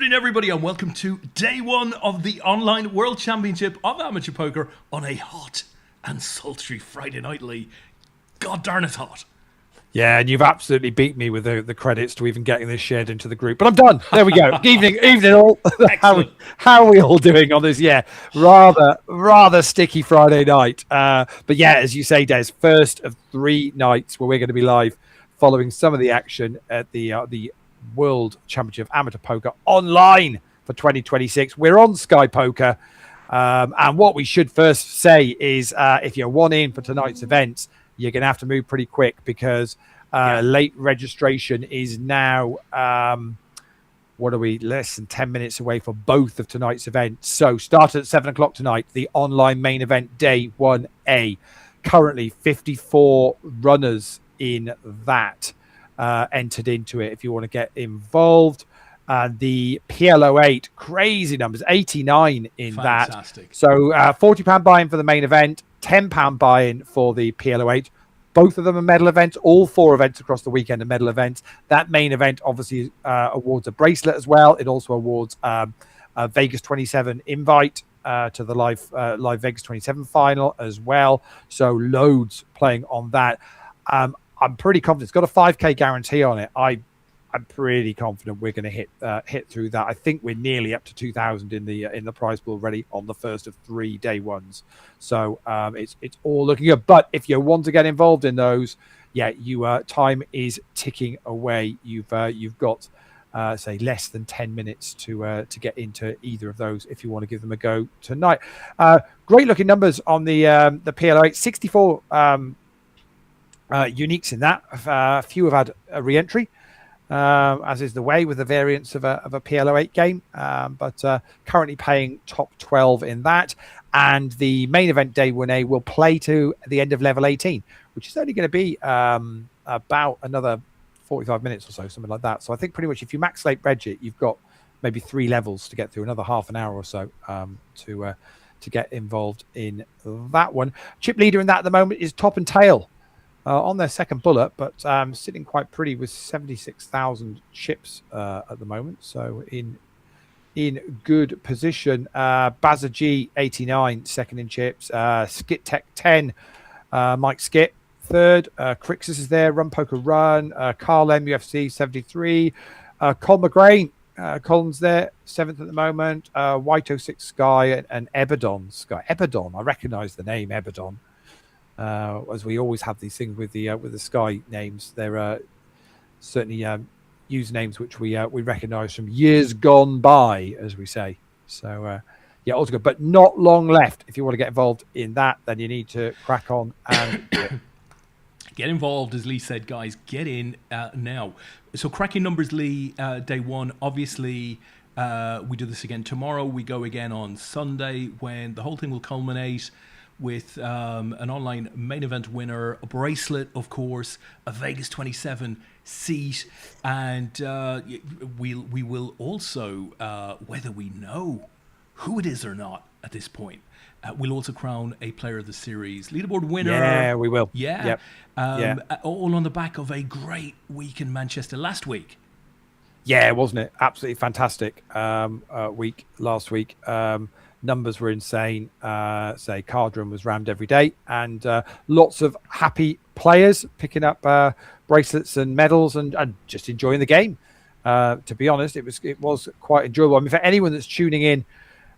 evening, everybody, and welcome to day one of the Online World Championship of Amateur Poker on a hot and sultry Friday night, Leigh. God darn it hot. Yeah, and you've absolutely beat me with the credits to even getting this shared into the group. But I'm done. There we go. evening all. Excellent. how are we all doing on this? Yeah, rather sticky Friday night. But yeah, as you say, Des, first of 3 nights where we're going to be live following some of the action at the World Championship of Amateur Poker online for 2026. We're on Sky Poker. And what we should first say is if you're one in for tonight's events, you're going to have to move pretty quick because late registration is now, less than 10 minutes away for both of tonight's events. So start at 7 o'clock tonight, the online main event, day 1A. Currently 54 runners in that entered into it if you want to get involved. The PLO8, crazy numbers, 89 in Fantastic. that. So £40 buy-in for the main event, £10 buy-in for the PLO8. Both of them are medal events. All 4 events across the weekend are medal events. That main event obviously awards a bracelet as well. It also awards a Vegas 27 invite to the live Vegas 27 final as well. So loads playing on that. I'm pretty confident. It's got a 5K guarantee on it. I'm pretty confident we're going to hit through that. I think we're nearly up to 2,000 in the prize pool already on the first of 3 day ones. So it's all looking good. But if you want to get involved in those, yeah, time is ticking away. You've got say less than 10 minutes to get into either of those if you want to give them a go tonight. Great looking numbers on the PLO8, 64 uniques in that. A few have had a re-entry. As is the way with the variants of a PLO8 game, but currently paying top 12 in that. And the main event day 1A will play to the end of level 18, which is only going to be about another 45 minutes or so, something like that. So I think pretty much if you max late budget, you've got maybe 3 levels to get through, another half an hour or so to get involved in that one. Chip leader in that at the moment is Top and Tail. On their second bullet, but sitting quite pretty with 76,000 chips at the moment. So in good position. Bazza G 89 second in chips. Skit Tech 10. Mike Skit third. Crixus is there. Run Poker Run. Carl M UFC 73. Colin McGrain. Colin's there, 7th at the moment. White 06 Sky and Ebadon Sky. Ebadon, I recognise the name Ebadon. As we always have these things with the Sky names, there are certainly usernames which we recognise from years gone by, as we say. So yeah, also good, but not long left. If you want to get involved in that, then you need to crack on and get involved, as Leigh said, guys. Get in now. So cracking numbers, Leigh. Day 1, obviously. We do this again tomorrow. We go again on Sunday when the whole thing will culminate with an online main event winner, a bracelet, of course, a Vegas 27 seat, and we will also, whether we know who it is or not at this point, we'll also crown a player of the series leaderboard winner. Yeah, we will. Yeah. Yep. All on the back of a great week in Manchester last week. Yeah, wasn't it? Absolutely fantastic week last week. Numbers were insane. Say Cardroom was rammed every day, and lots of happy players picking up bracelets and medals and just enjoying the game. To be honest, it was quite enjoyable. I mean, for anyone that's tuning in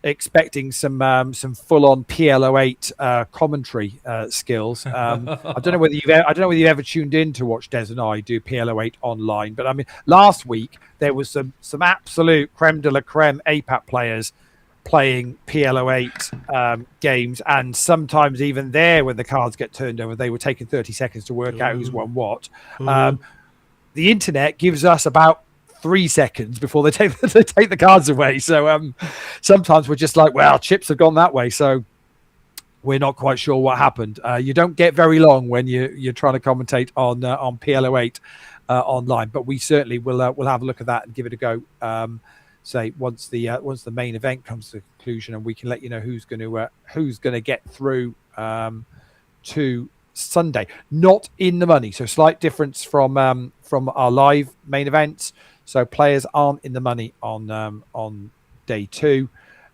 expecting some full-on PLO8 commentary skills, I don't know whether you've ever tuned in to watch Des and I do PLO8 online. But I mean, last week there was some absolute creme de la creme APAP players playing PLO8 games, and sometimes even there when the cards get turned over, they were taking 30 seconds to work out who's won what. The internet gives us about 3 seconds before they take the cards away. So sometimes we're just like, well, chips have gone that way, so we're not quite sure what happened. You don't get very long when you're trying to commentate on PLO8 online, but we certainly will have a look at that and give it a go. Say once the main event comes to conclusion, and we can let you know who's going to get through to Sunday. Not in the money, so slight difference from our live main events. so players aren't in the money on day 2.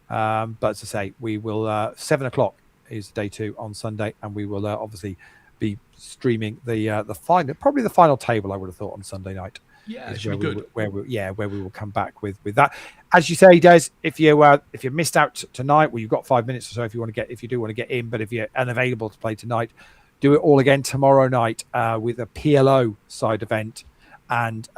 But as I say, we will 7 o'clock is day 2 on Sunday, and we will obviously be streaming the final, probably the final table. I would have thought on Sunday night. Yeah, Is it should be good. where we will come back with that. As you say, Des, if you missed out tonight, well, you've got 5 minutes or so if you do want to get in. But if you're unavailable to play tonight, do it all again tomorrow night with a PLO side event and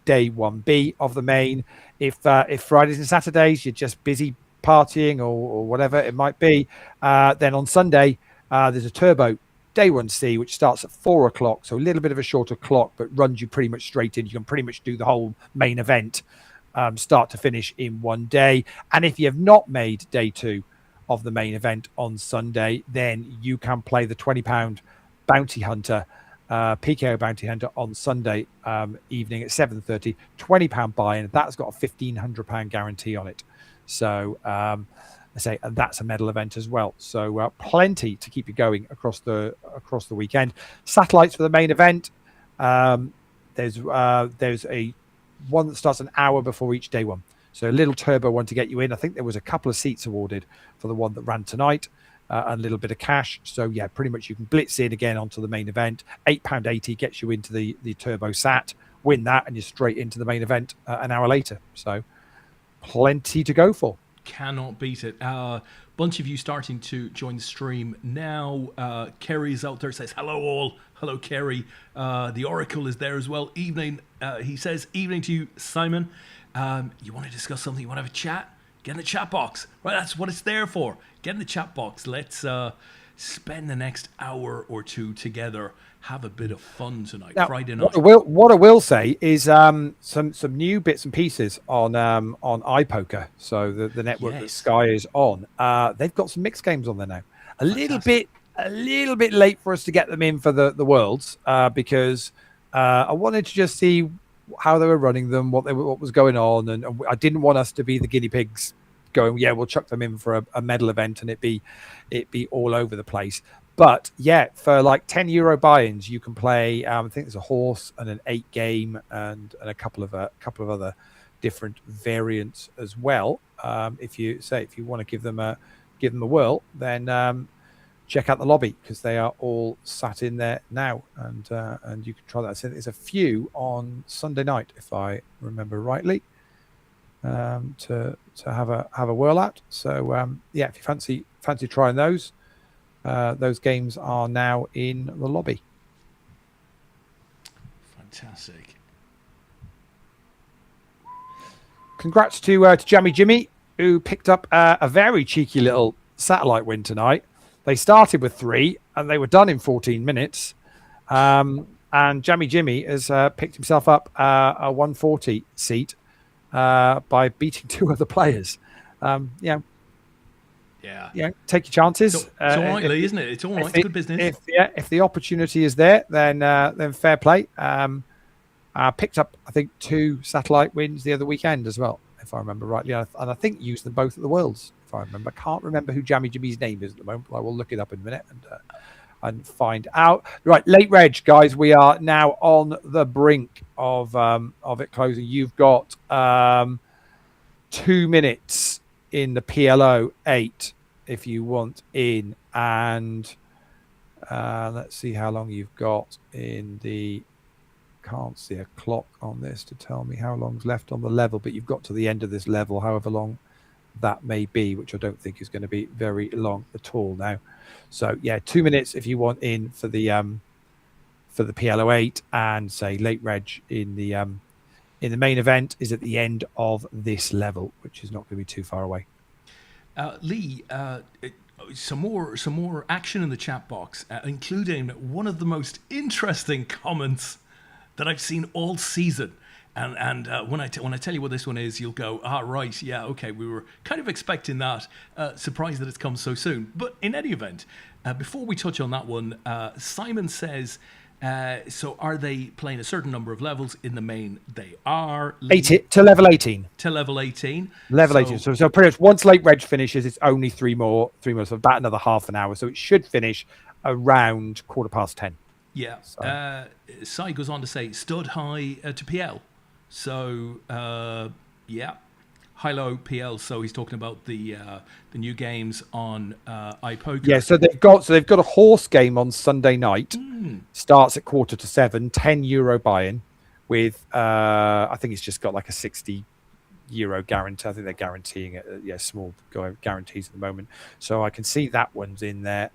day 1B of the main. If Fridays and Saturdays you're just busy partying or whatever it might be, then on Sunday there's a turbo day 1C, which starts at 4 o'clock, so a little bit of a shorter clock, but runs you pretty much straight in. You can pretty much do the whole main event start to finish in one day. And if you have not made day 2 of the main event on Sunday, then you can play the £20 bounty hunter, PKO bounty hunter on Sunday evening at 7:30. £20 buy-in. That's got a £1,500 guarantee on it. So I say, and that's a medal event as well. So plenty to keep you going across the weekend. Satellites for the main event. There's a one that starts an hour before each day 1. So a little turbo one to get you in. I think there was a couple of seats awarded for the one that ran tonight, and a little bit of cash. So yeah, pretty much you can blitz in again onto the main event. £8.80 gets you into the turbo sat. Win that, and you're straight into the main event an hour later. So plenty to go for. Cannot beat it. Bunch of you starting to join the stream now. Kerry's out there, says hello all. Hello Kerry. The Oracle is there as well. Evening. He says evening to you, Simon. You want to discuss something? You want to have a chat? Get in the chat box. Right, that's what it's there for. Get in the chat box. Let's spend the next hour or two together. Have a bit of fun tonight, now, Friday night. What I will say is some new bits and pieces on iPoker. So the network that Sky is on, they've got some mixed games on there now. A little bit late for us to get them in for the Worlds because I wanted to just see how they were running them, what was going on, and I didn't want us to be the guinea pigs going, yeah, we'll chuck them in for a medal event and it be all over the place. But yeah, for like €10 buy-ins, you can play. I think there's a horse and an 8 game and a couple of other different variants as well. If you want to give them a whirl, then check out the lobby because they are all sat in there now, and you can try that. So there's a few on Sunday night, if I remember rightly, to have a whirl at. So yeah, if you fancy trying those games are now in the lobby. Fantastic. Congrats to Jammy Jimmy, who picked up a very cheeky little satellite win tonight. They started with 3 and they were done in 14 minutes. And Jammy Jimmy has picked himself up a 140 seat by beating 2 other players. Yeah, take your chances. It's all right, Lee, isn't it? It's all right. It's good business. If the opportunity is there, then fair play. I picked up, I think, 2 satellite wins the other weekend as well, if I remember rightly, and I think used them both at the Worlds. If I remember, I can't remember who Jammy Jimmy's name is at the moment. But I will look it up in a minute and find out. Right, late reg, guys. We are now on the brink of it closing. You've got 2 minutes in the PLO 8 if you want in, and let's see how long you've got in the. Can't see a clock on this to tell me how long's left on the level, but you've got to the end of this level, however long that may be, which I don't think is going to be very long at all now. So yeah, 2 minutes if you want in for the PLO 8, and say late reg in the main event is at the end of this level, which is not going to be too far away. Lee, some more action in the chat box, including one of the most interesting comments that I've seen all season. And when I tell you what this one is, you'll go, right, yeah, okay, we were kind of expecting that. Surprised that it's come so soon. But in any event, before we touch on that one, Simon says, so are they playing a certain number of levels in the main? They are. 80 to level 18. To level 18. Level 18. So pretty much once late reg finishes, it's only 3 more, so about another half an hour. So it should finish around 10:15. Yeah. Sai goes on to say, stud high to PL. So yeah, Hilo PL. So he's talking about the new games on iPoker. Yeah, so they've got a horse game on Sunday night. Starts at 6:45, €10 buy-in with I think it's just got like a €60 guarantee. I think they're guaranteeing it. Small guarantees at the moment. So I can see that one's in there.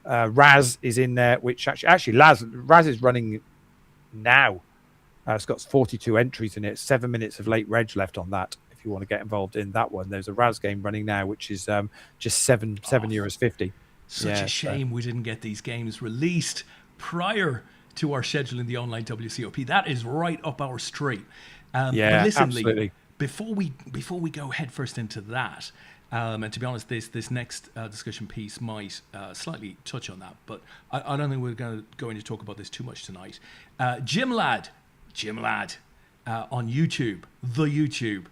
Raz is in there, which actually Raz is running now. It's got 42 entries in it. 7 minutes of late reg left on that. If you want to get involved in that one, there's a Raz game running now, which is just €7.50. Such a shame we didn't get these games released prior to our schedule in the online WCOP. That is right up our street. But listen, absolutely. Lee, before we go headfirst into that, and to be honest, this next discussion piece might slightly touch on that, but I don't think we're going to talk about this too much tonight. Jim Ladd on YouTube, the YouTube,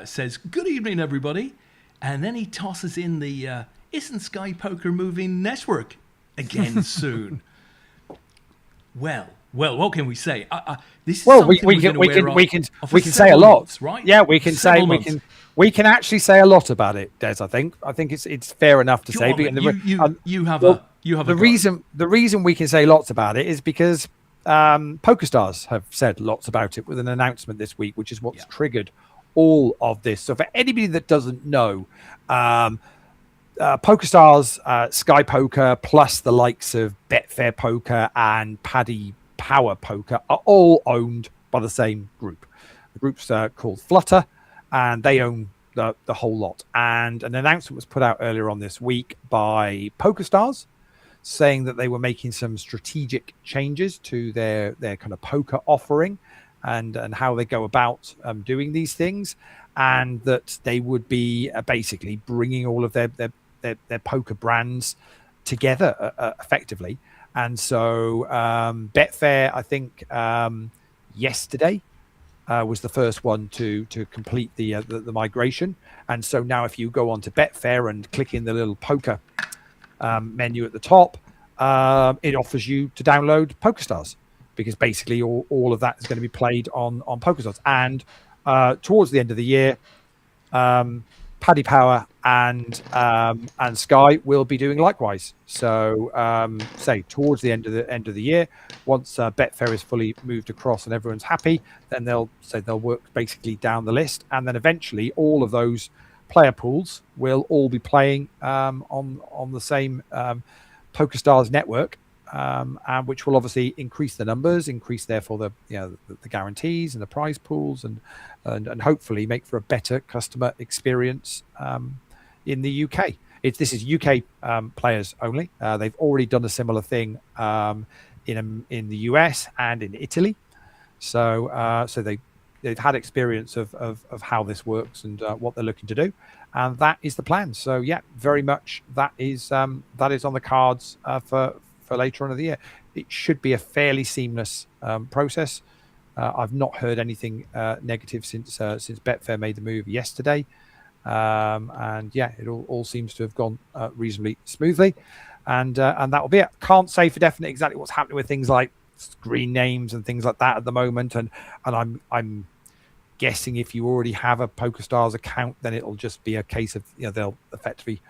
says, "Good evening, everybody," and then he tosses in the "Isn't Sky Poker moving network again soon?" Well, what can we say? This is we can say a lot, right? Yeah, we can actually say a lot about it, Des. I think it's fair enough to say. You have a the reason we can say lots about it is because PokerStars have said lots about it with an announcement this week, which is what's triggered all of this. So for anybody that doesn't know, PokerStars, Sky Poker, plus the likes of Betfair Poker and Paddy Power Poker are all owned by the same group. The group's called Flutter, and they own the whole lot. And an announcement was put out earlier on this week by PokerStars, saying that they were making some strategic changes to their kind of poker offering and how they go about doing these things, and that they would be basically bringing all of their poker brands together effectively. And so Betfair, I think yesterday was the first one to complete the migration. And so now if you go on to Betfair and click in the little poker menu at the top, it offers you to download PokerStars, because basically all of that is going to be played on PokerStars. And towards the end of the year, Paddy Power and Sky will be doing likewise. So say towards the end of the year, once Betfair is fully moved across and everyone's happy, then they'll work basically down the list, and then eventually all of those player pools will all be playing on the same PokerStars network, and which will obviously increase the numbers, increase therefore the guarantees and the prize pools, and hopefully make for a better customer experience in the UK. This is UK players only. They've already done a similar thing in the US and in Italy, so they've had experience of how this works and what they're looking to do, and that is the plan. So yeah, very much that is on the cards for later on in the year. It should be a fairly seamless process. I've not heard anything negative since Betfair made the move yesterday, and yeah, it all seems to have gone reasonably smoothly, and that will be it. Can't say for definite exactly what's happening with things like screen names and things like that at the moment, and I'm guessing if you already have a PokerStars account, then it'll just be a case of they'll effectively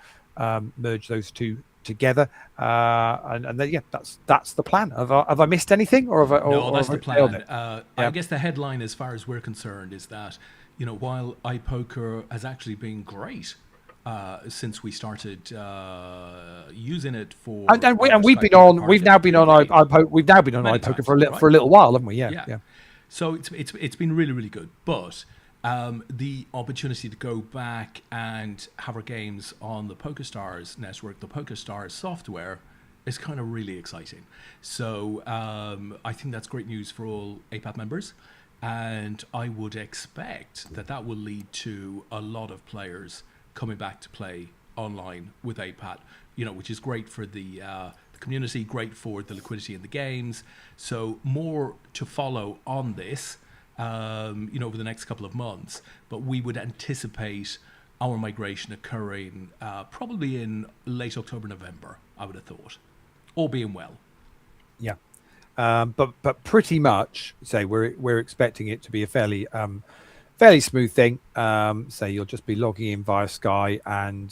merge those two together, and then that's the plan. Have I missed anything, or that's the plan? I guess the headline, as far as we're concerned, is that while iPoker has actually been great since we started using it for, we've now been on iPoker for a little while, haven't we? Yeah. So it's been really, really good, but the opportunity to go back and have our games on the PokerStars network, the PokerStars software, is kind of really exciting. So I think that's great news for all APAT members, and I would expect that will lead to a lot of players coming back to play online with APAT, which is great for the community, great for the liquidity in the games. So more to follow on this over the next couple of months, but we would anticipate our migration occurring probably in late October, November, I would have thought, all being well. Yeah. But pretty much, say we're expecting it to be a fairly smooth thing. So you'll just be logging in via Sky and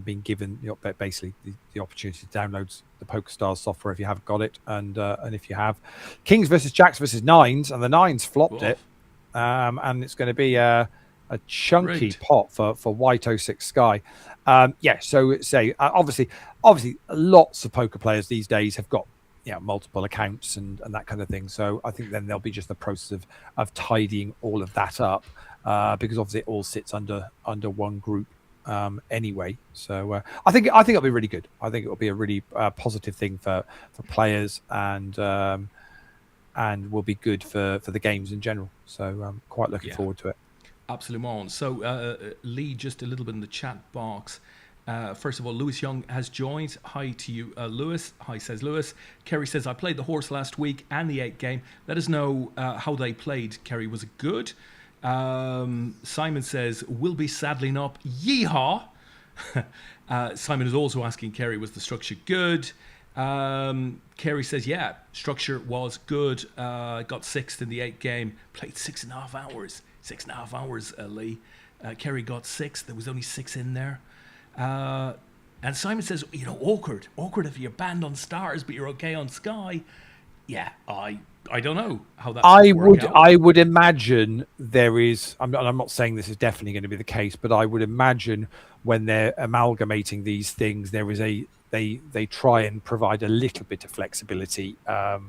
being given basically the opportunity to download the PokerStars software if you haven't got it, and if you have, Kings versus Jacks versus Nines, and the Nines flopped it, and it's going to be a chunky pot for White 06 Sky. So say obviously lots of poker players these days have got multiple accounts and that kind of thing. So I think then there'll be just the process of tidying all of that up, because obviously it all sits under one group anyway. So I think it'll be really good. I think it'll be a really positive thing for players, and will be good for the games in general. So I'm quite looking forward to it. Absolutely. So Leigh, just a little bit in the chat box. First of all, Lewis Young has joined. Hi to you, Lewis. Hi, says Lewis. Kerry says, I played the horse last week and the 8 game. Let us know how they played. Kerry, was it good? Simon says, will be saddling up. Yeehaw! Simon is also asking Kerry, was the structure good? Kerry says, yeah, structure was good. Got 6th in the 8 game. Played 6.5 hours. 6.5 hours, Leigh. Kerry got 6th. There was only 6 in there. And Simon says, awkward if you're banned on Stars, but you're okay on Sky. Yeah, I don't know how that. I would imagine there is. I'm not saying this is definitely going to be the case, but I would imagine when they're amalgamating these things, there is they try and provide a little bit of flexibility to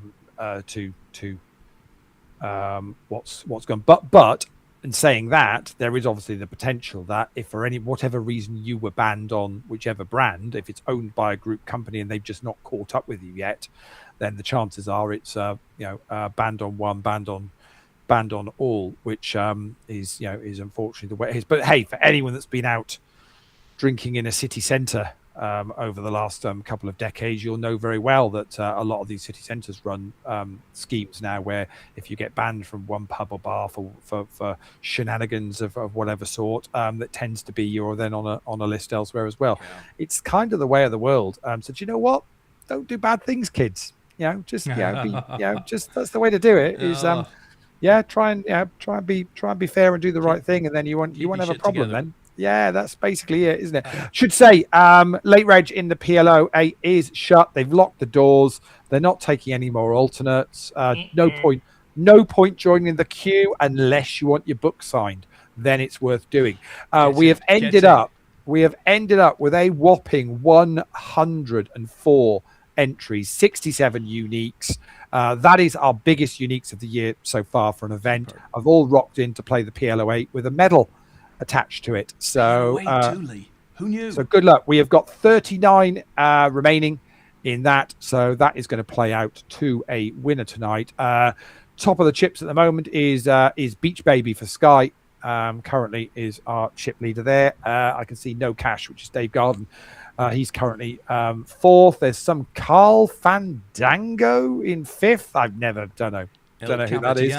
what's going. But in saying that, there is obviously the potential that if for whatever reason you were banned on whichever brand, if it's owned by a group company and they've just not caught up with you yet, then the chances are it's banned on one, banned on all, which is unfortunately the way it is. But hey, for anyone that's been out drinking in a city centre over the last couple of decades, you'll know very well that a lot of these city centres run schemes now where if you get banned from one pub or bar for shenanigans of whatever sort, that tends to be you're then on a list elsewhere as well. Yeah. It's kind of the way of the world. So do you know what? Don't do bad things, kids. Just that's the way to do it. Is try and be fair and do the right thing, and then you won't have a problem together. Then. Yeah, that's basically it, isn't it? Should say, late reg in the PLO8 is shut. They've locked the doors. They're not taking any more alternates. No point joining the queue unless you want your book signed. Then it's worth doing. We have ended up with a whopping 104 entries, 67 uniques. That is our biggest uniques of the year so far for an event. I've all rocked in to play the PLO8 with a medal attached to it. So who knew? So good luck. We have got 39 remaining in that, so that is going to play out to a winner tonight. Top of the chips at the moment is Beach Baby for Sky. Currently is our chip leader there. I can see No Cash, which is Dave Garden. He's currently 4th. There's some Carl Fandango in 5th. Don't know who that is.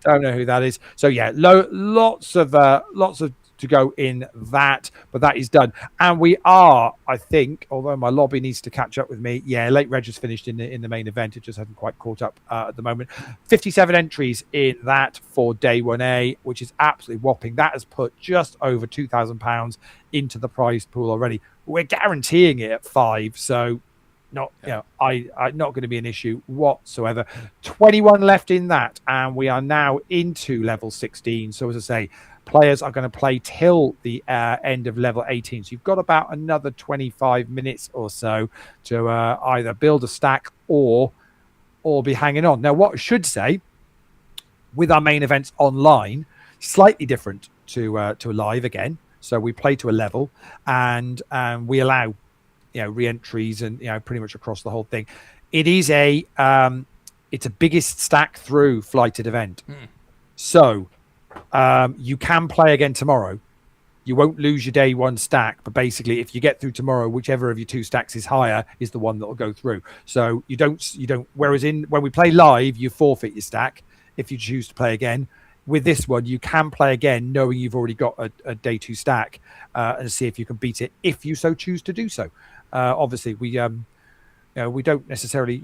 Don't know who that is. So yeah, lots of to go in that, but that is done. And we are, I think, although my lobby needs to catch up with me. Yeah, late reg is finished in the main event. It just hasn't quite caught up at the moment. 57 entries in that for day 1A, which is absolutely whopping. That has put just over £2,000 into the prize pool already. We're guaranteeing it at 5, so not not going to be an issue whatsoever. 21 left in that, and we are now into level 16. So as I say, players are going to play till the end of level 18. So you've got about another 25 minutes or so to either build a stack or be hanging on. Now, what I should say, with our main events online, slightly different to live again. So we play to a level, and we allow re-entries and pretty much across the whole thing. It is it's a biggest stack through flighted event. So you can play again tomorrow. You won't lose your day 1 stack, but basically if you get through tomorrow, whichever of your 2 stacks is higher is the one that will go through. So you don't whereas when we play live, you forfeit your stack if you choose to play again. With this one, you can play again knowing you've already got a day 2 stack and see if you can beat it if you so choose to do so. Obviously, we don't necessarily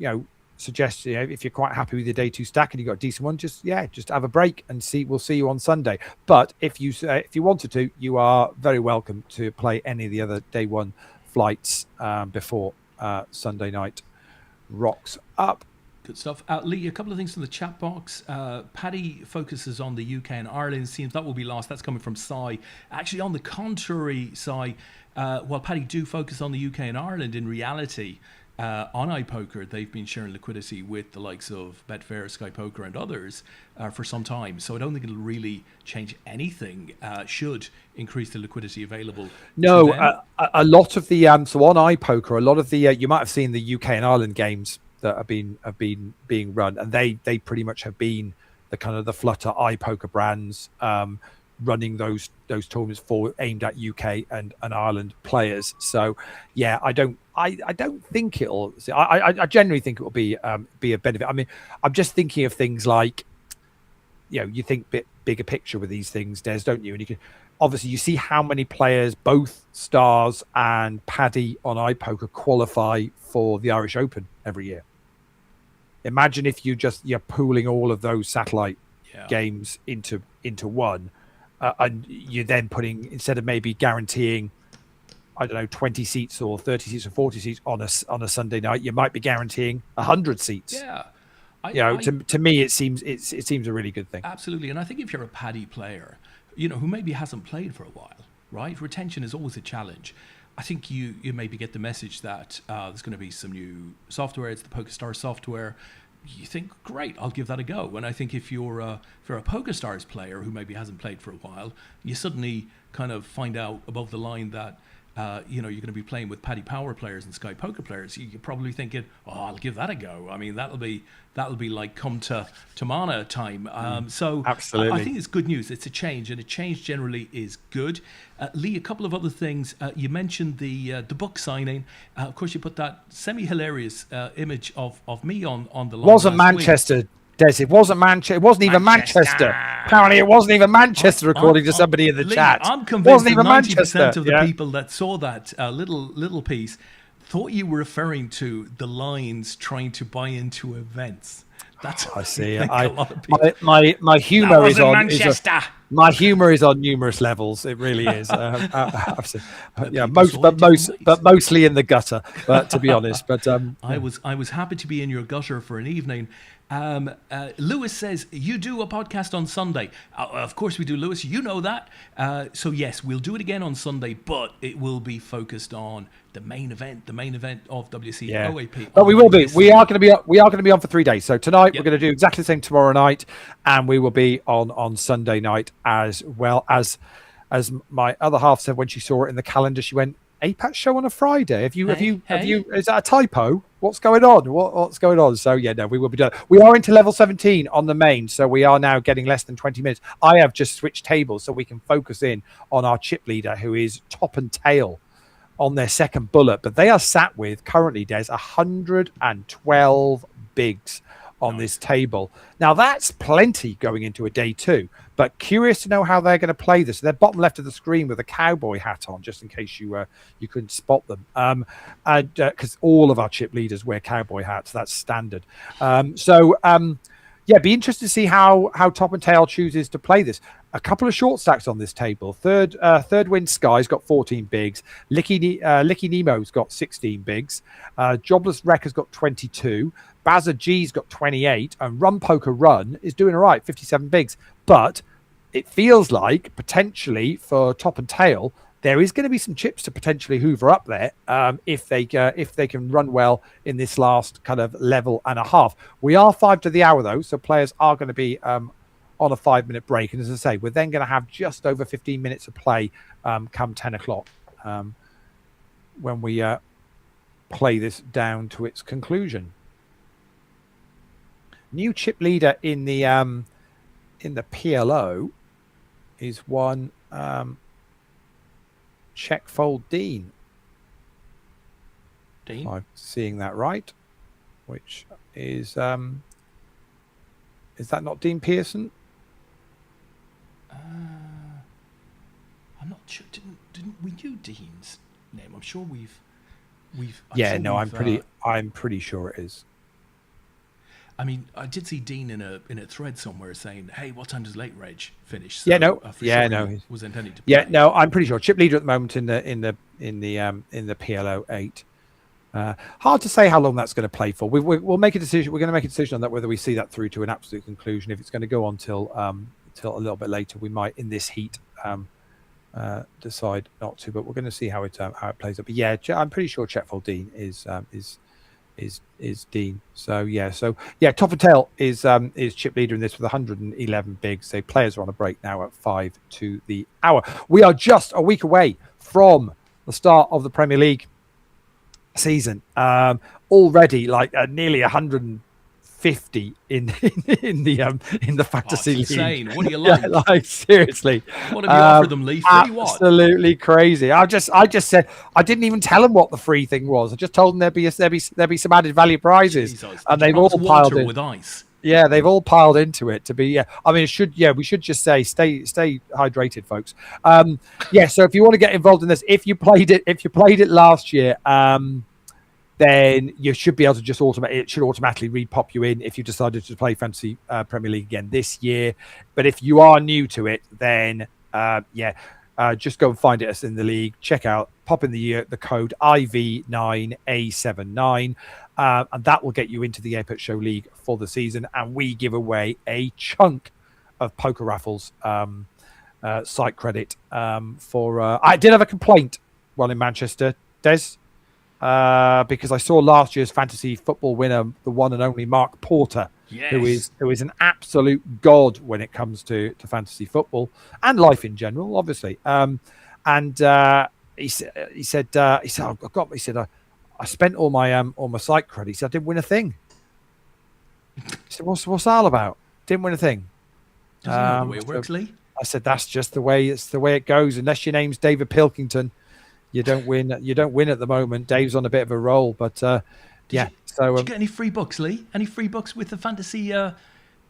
suggest, if you're quite happy with your day 2 stack and you've got a decent one, just have a break and we'll see you on Sunday. But if you wanted to, you are very welcome to play any of the other day 1 flights before Sunday night rocks up. Good stuff. Leigh, a couple of things from the chat box. Paddy focuses on the UK and Ireland. Seems that will be lost. That's coming from Sai. Actually, on the contrary, Sai, while Paddy do focus on the UK and Ireland, in reality, on iPoker, they've been sharing liquidity with the likes of Betfair, Sky Poker, and others for some time. So I don't think it'll really change anything. Should increase the liquidity available. No, a lot of the so on iPoker, a lot of the you might have seen the UK and Ireland games that have been being run, and they pretty much have been the kind of the Flutter iPoker brands running those tournaments aimed at UK and Ireland players. So yeah, I don't think it'll. I generally think it will be a benefit. I mean, I'm just thinking of things like, you think bigger picture with these things, Des, don't you? And you can obviously you see how many players, both Stars and Paddy on iPoker, qualify for the Irish Open every year. Imagine if you're pooling all of those satellite games into one, and you're then putting, instead of maybe guaranteeing, I don't know, 20 seats or 30 seats or 40 seats on a Sunday night, you might be guaranteeing 100 seats. Yeah, to me it seems a really good thing. Absolutely, and I think if you're a Paddy player, who maybe hasn't played for a while, right? Retention is always a challenge. I think you maybe get the message that there's going to be some new software. It's the PokerStars software. You think, great, I'll give that a go. And I think if you're a PokerStars player who maybe hasn't played for a while, you suddenly kind of find out above the line that you're going to be playing with Paddy Power players and Sky Poker players. You're probably thinking, I'll give that a go. I mean, that'll be like come to Mana time. So absolutely, I think it's good news. It's a change, and a change generally is good. Leigh, a couple of other things. You mentioned the book signing. Of course, you put that semi-hilarious image of me on the line. Wasn't Manchester, week. Des, it wasn't Manchester. It wasn't even Manchester. Apparently, it wasn't even Manchester, according to somebody in the chat. I'm convinced that 90% of the people that saw that little piece thought you were referring to the lines trying to buy into events. That's I see. My humor is on Manchester. My humor is on numerous levels. It really is. Mostly in the gutter. But to be honest, I was happy to be in your gutter for an evening. Lewis says, you do a podcast on Sunday. Of course we do, Lewis. You know that. So yes, we'll do it again on Sunday, but it will be focused on the main event of WCOAP. Yeah. But we will be. We are going to be on for 3 days. So tonight we're going to do exactly the same tomorrow night, and we will be on Sunday night as well. As my other half said when she saw it in the calendar, she went, APAT show on a Friday. Have you? Is that a typo? What's going on? What's going on? So yeah, no, we will be done. We are into level 17 on the main, so we are now getting less than 20 minutes. I have just switched tables so we can focus in on our chip leader, who is top and tail on their second bullet, but they are sat with currently, Des, 112 bigs on this table. Now that's plenty going into a day 2, but curious to know how they're going to play this. They're bottom left of the screen with a cowboy hat on, just in case you couldn't spot them. Because all of our chip leaders wear cowboy hats. That's standard. Yeah, be interested to see how Top and Tail chooses to play this. A couple of short stacks on this table. Third Wind Sky's got 14 bigs. Licky Nemo's got 16 bigs. Jobless Wreck has got 22. Bazza G's got 28. And Run Poker Run is doing all right, 57 bigs. But it feels like potentially for Top and Tail, there is going to be some chips to potentially hoover up there if they can run well in this last kind of level and a half. We are 5 to the hour though, so players are going to be on a 5-minute break. And as I say, we're then going to have just over 15 minutes of play come 10 o'clock when we play this down to its conclusion. New chip leader in the PLO is one Check Fold Dean. Dean? I'm seeing that right. Which is that not Dean Pearson? I'm not sure. Didn't we do Dean's name? I'm sure we've. I'm pretty sure it is. I mean, I did see Dean in a thread somewhere saying, "Hey, what time does late reg finish?" So, Yeah, no, for yeah, sure no, he was intending to play. yeah, no. I'm pretty sure chip leader at the moment in the PLO 8. Hard to say how long that's going to play for. We'll make a decision. We're going to make a decision on that, whether we see that through to an absolute conclusion. If it's going to go on till a little bit later, we might in this heat decide not to. But we're going to see how it plays up. But yeah, I'm pretty sure Chetfield Dean is Dean. So yeah, top and tail is chip leader in this with 111 bigs. So players are on a break now at 5 to the hour. We are just a week away from the start of the Premier League season. Already like nearly 150 in the fantasy league. Insane. What do you like? Yeah, like seriously. What have you offered them, Leigh? Free what? Absolutely crazy. I just said I didn't even tell them what the free thing was. I just told them there'd be some added value prizes, Jesus. and they've all piled in with ice. Yeah, they've all piled into it to be. Yeah, I mean, we should just say stay hydrated, folks. So if you want to get involved in this, if you played it last year, then you should be able to just it should automatically re-pop you in if you decided to play Fantasy Premier League again this year. But if you are new to it, then just go and find it in the league. Check out, pop in the code IV9A79. And that will get you into the Apex Show League for the season. And we give away a chunk of poker raffles site credit for... I did have a complaint while in Manchester, Des, because I saw last year's fantasy football winner, the one and only Mark Porter, who is an absolute god when it comes to fantasy football and life in general, obviously. He said, I spent all my site credit. He said, I didn't win a thing. He said, what's that all about? Didn't win a thing. Doesn't know the way it works, Leigh. I said, that's just the way it goes. Unless your name's David Pilkington, you don't win. You don't win at the moment. Dave's on a bit of a roll, but did you get any free bucks, Leigh? Any free bucks with the fantasy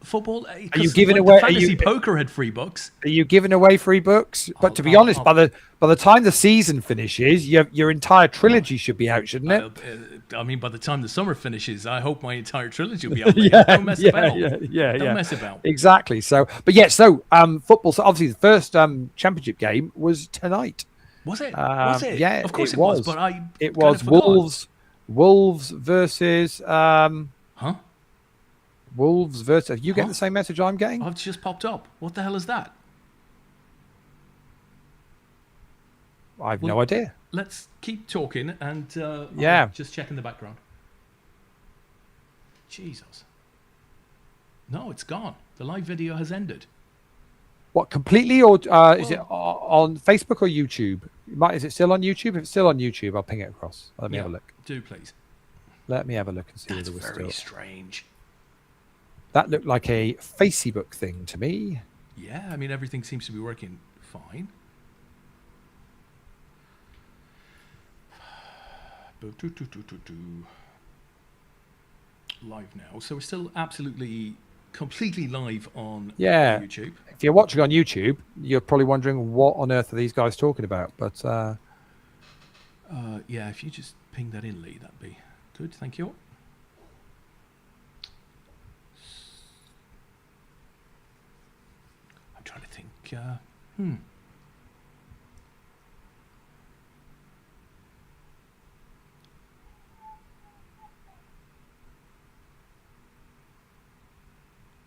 football? Are you giving away? Fantasy poker had free bucks. Are you giving away free books? But to be honest, by the time the season finishes, your entire trilogy should be out, shouldn't it? I mean, by the time the summer finishes, I hope my entire trilogy will be out. Don't mess about. Don't mess about. Exactly. So, football. So obviously, the first championship game was tonight. Was it? Yeah, of course it was. But it was Wolves versus. Wolves versus. Are you getting the same message I'm getting? I've just popped up. What the hell is that? I've no idea. Let's keep talking and just check in the background. Jesus. No, it's gone. The live video has ended. What, completely, or is it on Facebook or YouTube? Is it still on YouTube? If it's still on YouTube, I'll ping it across. Let me have a look. Do please. Let me have a look and see whether we're still. That's very strange. That looked like a Facebook thing to me. Yeah, I mean, everything seems to be working fine. Live now. So we're still absolutely, completely live on YouTube. If you're watching on YouTube, you're probably wondering what on earth are these guys talking about. But if you just ping that in, Leigh, that'd be good. Thank you. I'm trying to think.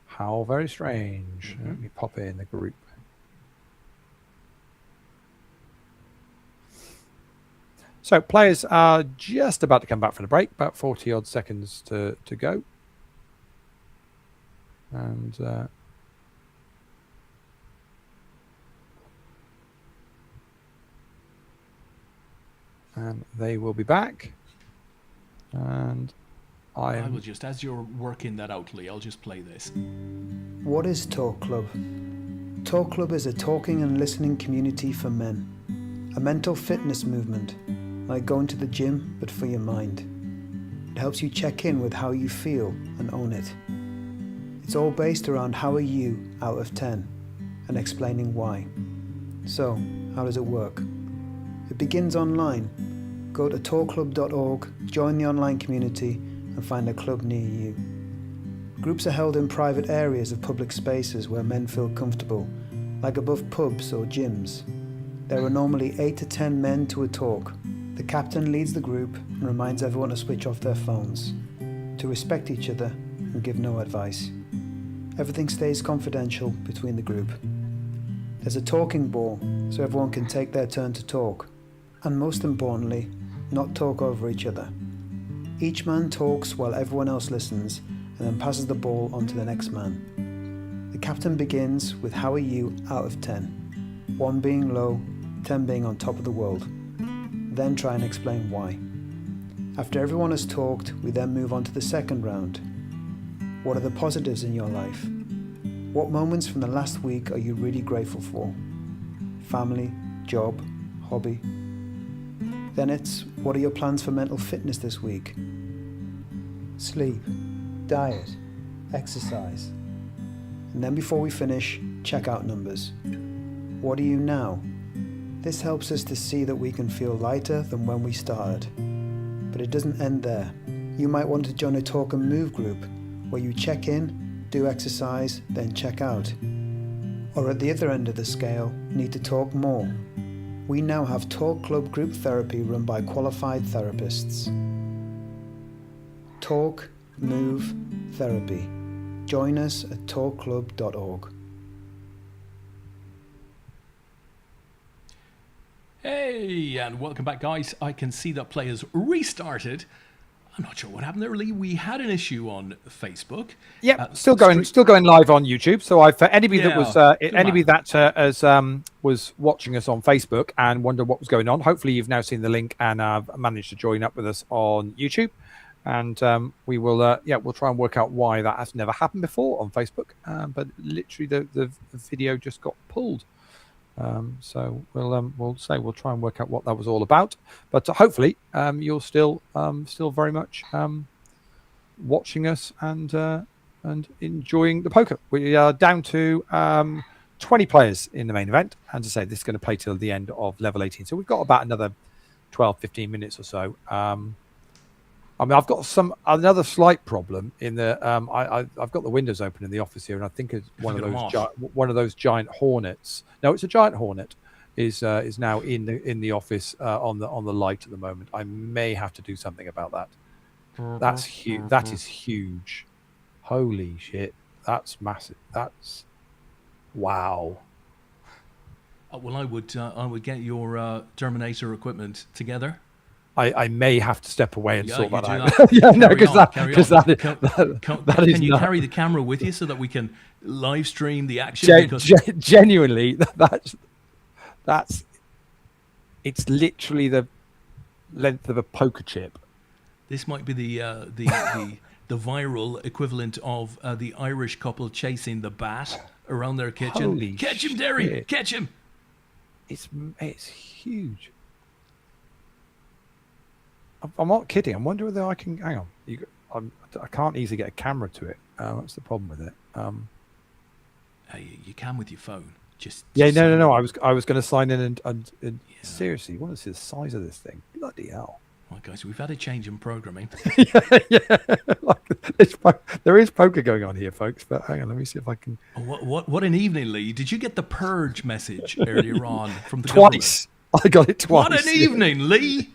How very strange. Mm-hmm. Let me pop it in the group. So players are just about to come back from the break, about 40 odd seconds to go. And they will be back. And I will just, as you're working that out, Leigh, I'll just play this. What is Talk Club? Talk Club is a talking and listening community for men. A mental fitness movement, like going to the gym, but for your mind. It helps you check in with how you feel and own it. It's all based around how are you out of 10 and explaining why. So, how does it work? It begins online. Go to talkclub.org, join the online community, and find a club near you. Groups are held in private areas of public spaces where men feel comfortable, like above pubs or gyms. There are normally 8 to 10 men to a talk. The captain leads the group and reminds everyone to switch off their phones, to respect each other and give no advice. Everything stays confidential between the group. There's a talking ball so everyone can take their turn to talk, and most importantly, not talk over each other. Each man talks while everyone else listens and then passes the ball on to the next man. The captain begins with "How are you?" out of 10, 1 being low, 10 being on top of the world. Then try and explain why. After everyone has talked, we then move on to the second round. What are the positives in your life? What moments from the last week are you really grateful for? Family, job, hobby. Then it's, what are your plans for mental fitness this week? Sleep, diet, exercise. And then before we finish, checkout numbers. What are you now? This helps us to see that we can feel lighter than when we started. But it doesn't end there. You might want to join a talk and move group where you check in, do exercise, then check out. Or at the other end of the scale, need to talk more. We now have Talk Club group therapy run by qualified therapists. Talk, Move, Therapy. Join us at talkclub.org. Hey, and welcome back, guys. I can see that play has restarted. I'm not sure what happened there, Leigh. We had an issue on Facebook. Yep, still going live on YouTube. So for anybody that was watching us on Facebook and wondered what was going on, hopefully you've now seen the link and managed to join up with us on YouTube. And we will, we'll try and work out why that has never happened before on Facebook. But literally, the video just got pulled. So we'll try and work out what that was all about. But hopefully you're still very much watching us and enjoying the poker. We are down to 20 players in the main event, and to say this is going to play till the end of level 18. So we've got about another 12-15 minutes or so. I've got another slight problem in the I've got the windows open in the office here, and I think it's one of those giant hornets. No, it's a giant hornet is now in the office on the light at the moment. I may have to do something about that. That's huge. That is huge. Holy shit! That's massive. That's wow. Well, I would get your Terminator equipment together. I may have to step away and sort that out. Can you carry the camera with you so that we can live stream the action? Genuinely, it's literally the length of a poker chip. This might be the viral equivalent of the Irish couple chasing the bat around their kitchen. Holy catch him, Derry! shit. Catch him! It's huge. I'm not kidding. I wonder whether I can. Hang on. I can't easily get a camera to it. That's the problem with it. You can with your phone. No. I was going to sign in and seriously, you want to see the size of this thing? Bloody hell! Well, guys, we've had a change in programming. There is poker going on here, folks. But hang on, let me see if I can. Oh, what an evening, Leigh! Did you get the purge message earlier on from the twice? Government? I got it twice. What an evening, Leigh!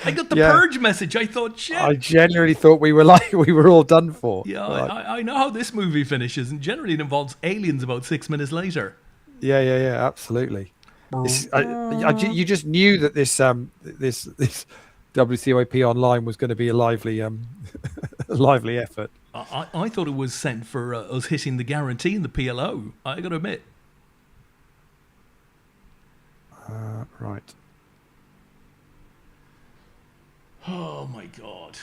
I got the purge message. I thought, shit. I genuinely thought we were all done for. Yeah, I know how this movie finishes, and generally it involves aliens about 6 minutes later. Yeah, absolutely. You just knew that this WCOAP Online was going to be a lively effort. I thought it was sent for us hitting the guarantee in the PLO. I got to admit. Right. Oh my God.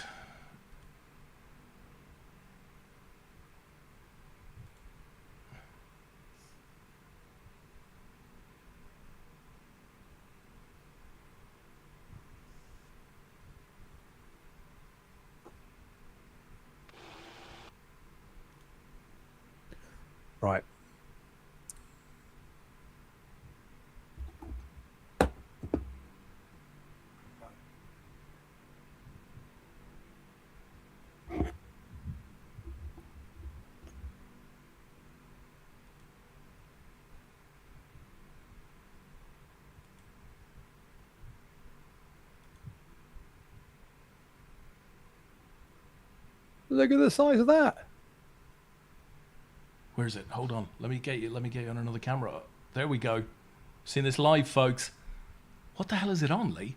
Right. Look at the size of that. Where is it? Hold on. Let me get you on another camera. There we go. Seeing this live, folks. What the hell is it on, Lee?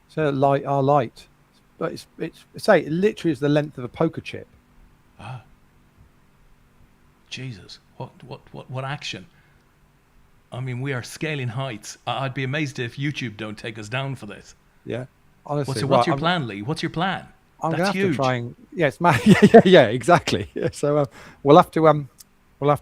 So light. But it's say it literally is the length of a poker chip. Ah. Jesus. What action? I mean, we are scaling heights. I'd be amazed if YouTube don't take us down for this. Yeah. Honestly. What's your plan, Lee? What's your plan? I'm That's gonna have huge. to try and it's yeah, exactly. Yeah, so we'll have to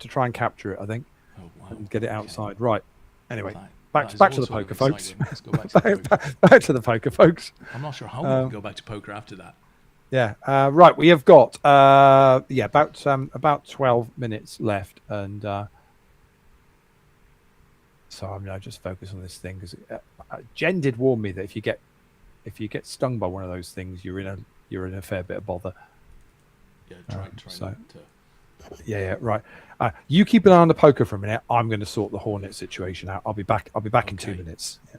try and capture it, I think. Oh, wow. And get it outside. Right. Anyway, That back is to the also poker, exciting. folks. Let's go back to the poker. Back to the poker, folks. I'm not sure how we can go back to poker after that. Yeah. Right. We have got about 12 minutes left, and so I'm now just focus on this thing because Jen did warn me that if you get stung by one of those things, you're in a fair bit of bother. Yeah, try so- not to. Yeah. Right. You keep an eye on the poker for a minute. I'm going to sort the hornet situation out. I'll be back in 2 Okay. minutes. Yeah.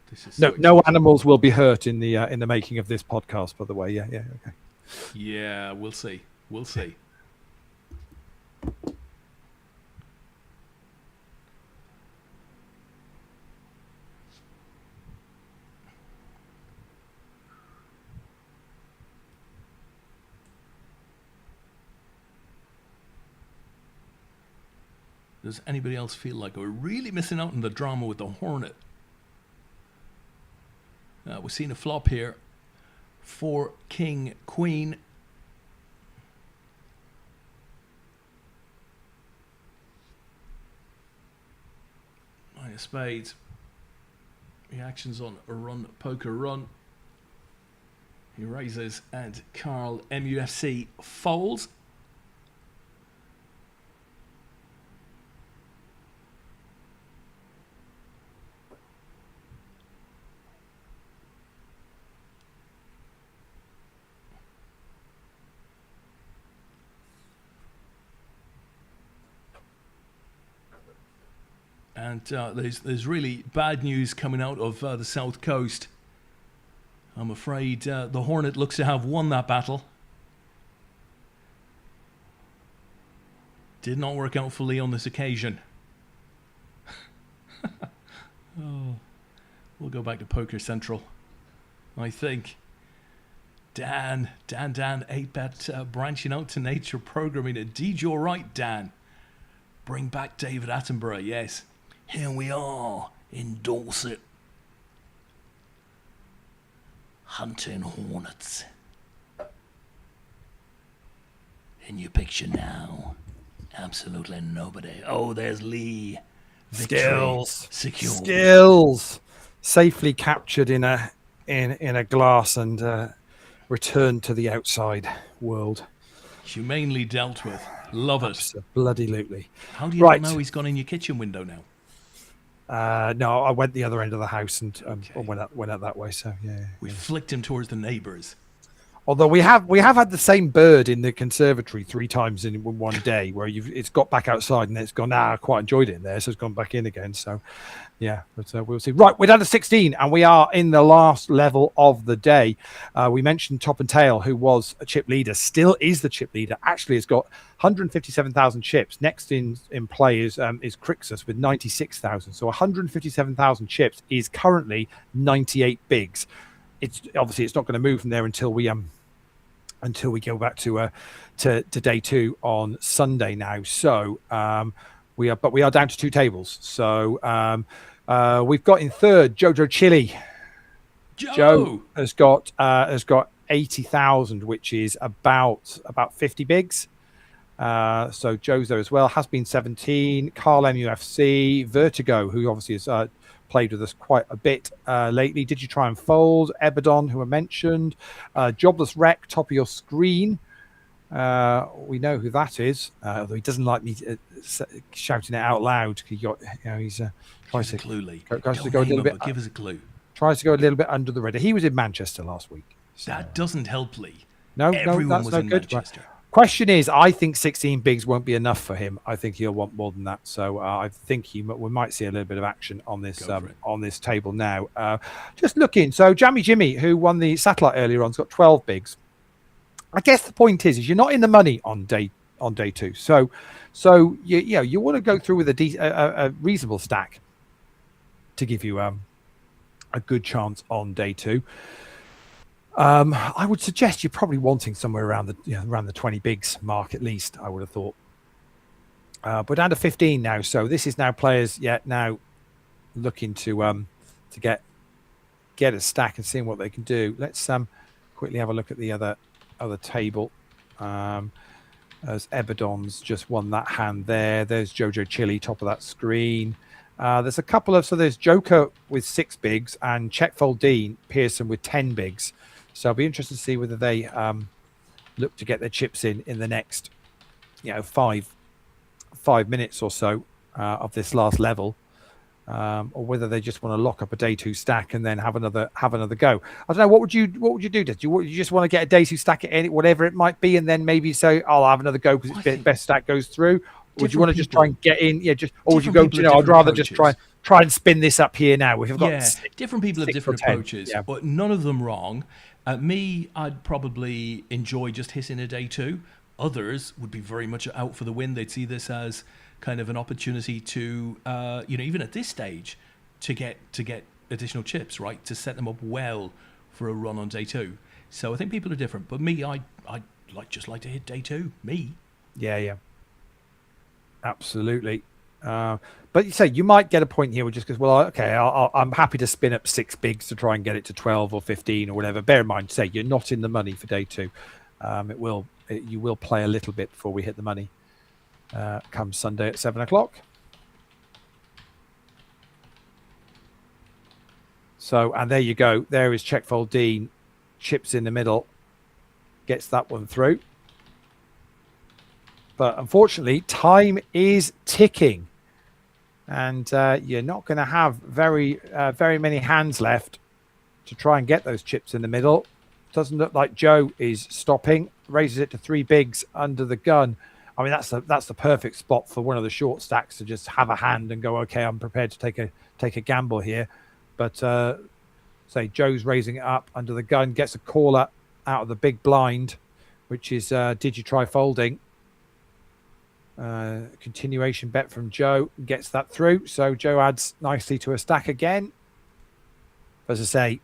This is No exciting. animals will be hurt in the making of this podcast. By the way. Yeah. Okay. Yeah, we'll see. We'll see. Does anybody else feel like we're really missing out on the drama with the Hornet? We're seeing a flop here for King, Queen. Nine of spades. Reactions on a run, poker run. He raises and Carl MUFC folds. And there's really bad news coming out of the South Coast. I'm afraid the Hornet looks to have won that battle. Did not work out for Lee on this occasion. Oh, we'll go back to Poker Central, I think. Dan, 8-bet branching out to nature programming. Indeed, you're right, Dan. Bring back David Attenborough, yes. Here we are in Dorset. Hunting hornets. In your picture now. Absolutely nobody. Oh, there's Lee. Victory Skills. secured. Skills. Safely captured in a glass and returned to the outside world. Humanely dealt with. Love it. Bloody-lutely. How do you Right. not know he's gone in your kitchen window now? No, I went the other end of the house and went out that way. So yeah. We flicked him towards the neighbours. Although we have had the same bird in the conservatory 3 times in one day, where it's got back outside and it's gone. I quite enjoyed it in there, so it's gone back in again. So, yeah, but we'll see. Right, we're down to 16, and we are in the last level of the day. We mentioned Top and Tail, who was a chip leader, still is the chip leader. Actually, has got 157,000 chips. Next in play is Crixus with 96,000. So 157,000 chips is currently 98 bigs. It's obviously it's not going to move from there until we go back to day 2 on Sunday now. So we are down to 2 tables. So we've got in third Jojo Chili. Joe has got 80,000, which is about 50 bigs. So Joe's there as well. Has been 17. Carl MUFC, Vertigo, who obviously has played with us quite a bit lately. Did you try and fold? Ebadon, who I mentioned. Jobless Wreck, top of your screen. We know who that is, although he doesn't like me shouting it out loud. He's tries to Clue, Lee. tries to Don't go a name little him, bit. but give us a clue. Tries to go a little bit under the radar. He was in Manchester last week. So. That doesn't help, Lee. No, Everyone that's was no in good. Manchester. Question is, I think 16 bigs won't be enough for him. I think he'll want more than that. So I think we might see a little bit of action on this table now. Just looking. So Jammy Jimmy, who won the satellite earlier on, has got 12 bigs. I guess the point is you're not in the money on day two. So you want to go through with a reasonable stack to give you a good chance on day two. I would suggest you're probably wanting somewhere around the 20 bigs mark at least. I would have thought. But down to 15 now. So this is now players now looking to get a stack and seeing what they can do. Let's quickly have a look at the other table. As Ebadon's just won that hand there. There's Jojo Chili top of that screen. There's a couple of, so there's Joker with 6 bigs and Checkfold Dean Pearson with 10 bigs. So I'll be interested to see whether they look to get their chips in the next 5 minutes or so of this last level. Or whether they just want to lock up a day 2 stack and then have another go. I don't know. What would you do? Do you just want to get a day 2 stack at whatever it might be, and then maybe say, I'll have another go because it's best stack goes through? Or would you want to just try and get in? Or would you go? I'd rather approaches. Just try and spin this up here now. We've got different people have different approaches, but none of them wrong. Me, I'd probably enjoy just hitting a day 2. Others would be very much out for the win. They'd see this as kind of an opportunity to, even at this stage, to get additional chips, right? To set them up well for a run on day 2. So I think people are different. But me, I'd like to hit day 2. Me. Yeah. Absolutely. But you say you might get a point here, just because, I'm happy to spin up 6 bigs to try and get it to 12 or 15 or whatever. Bear in mind, say you're not in the money for day 2. You will play a little bit before we hit the money. Come Sunday at 7 o'clock. So, and there you go. There is Checkfold Dean, chips in the middle, gets that one through. But unfortunately, time is ticking, and you're not going to have very many hands left to try and get those chips in the middle. Doesn't look like Joe is stopping. Raises it to 3 bigs under the gun. I mean, that's the perfect spot for one of the short stacks to just have a hand and go, okay, I'm prepared to take a gamble here. But say Joe's raising it up under the gun, gets a caller out of the big blind, which is did you try folding? Continuation bet from Joe, gets that through. So Joe adds nicely to a stack again. As I say,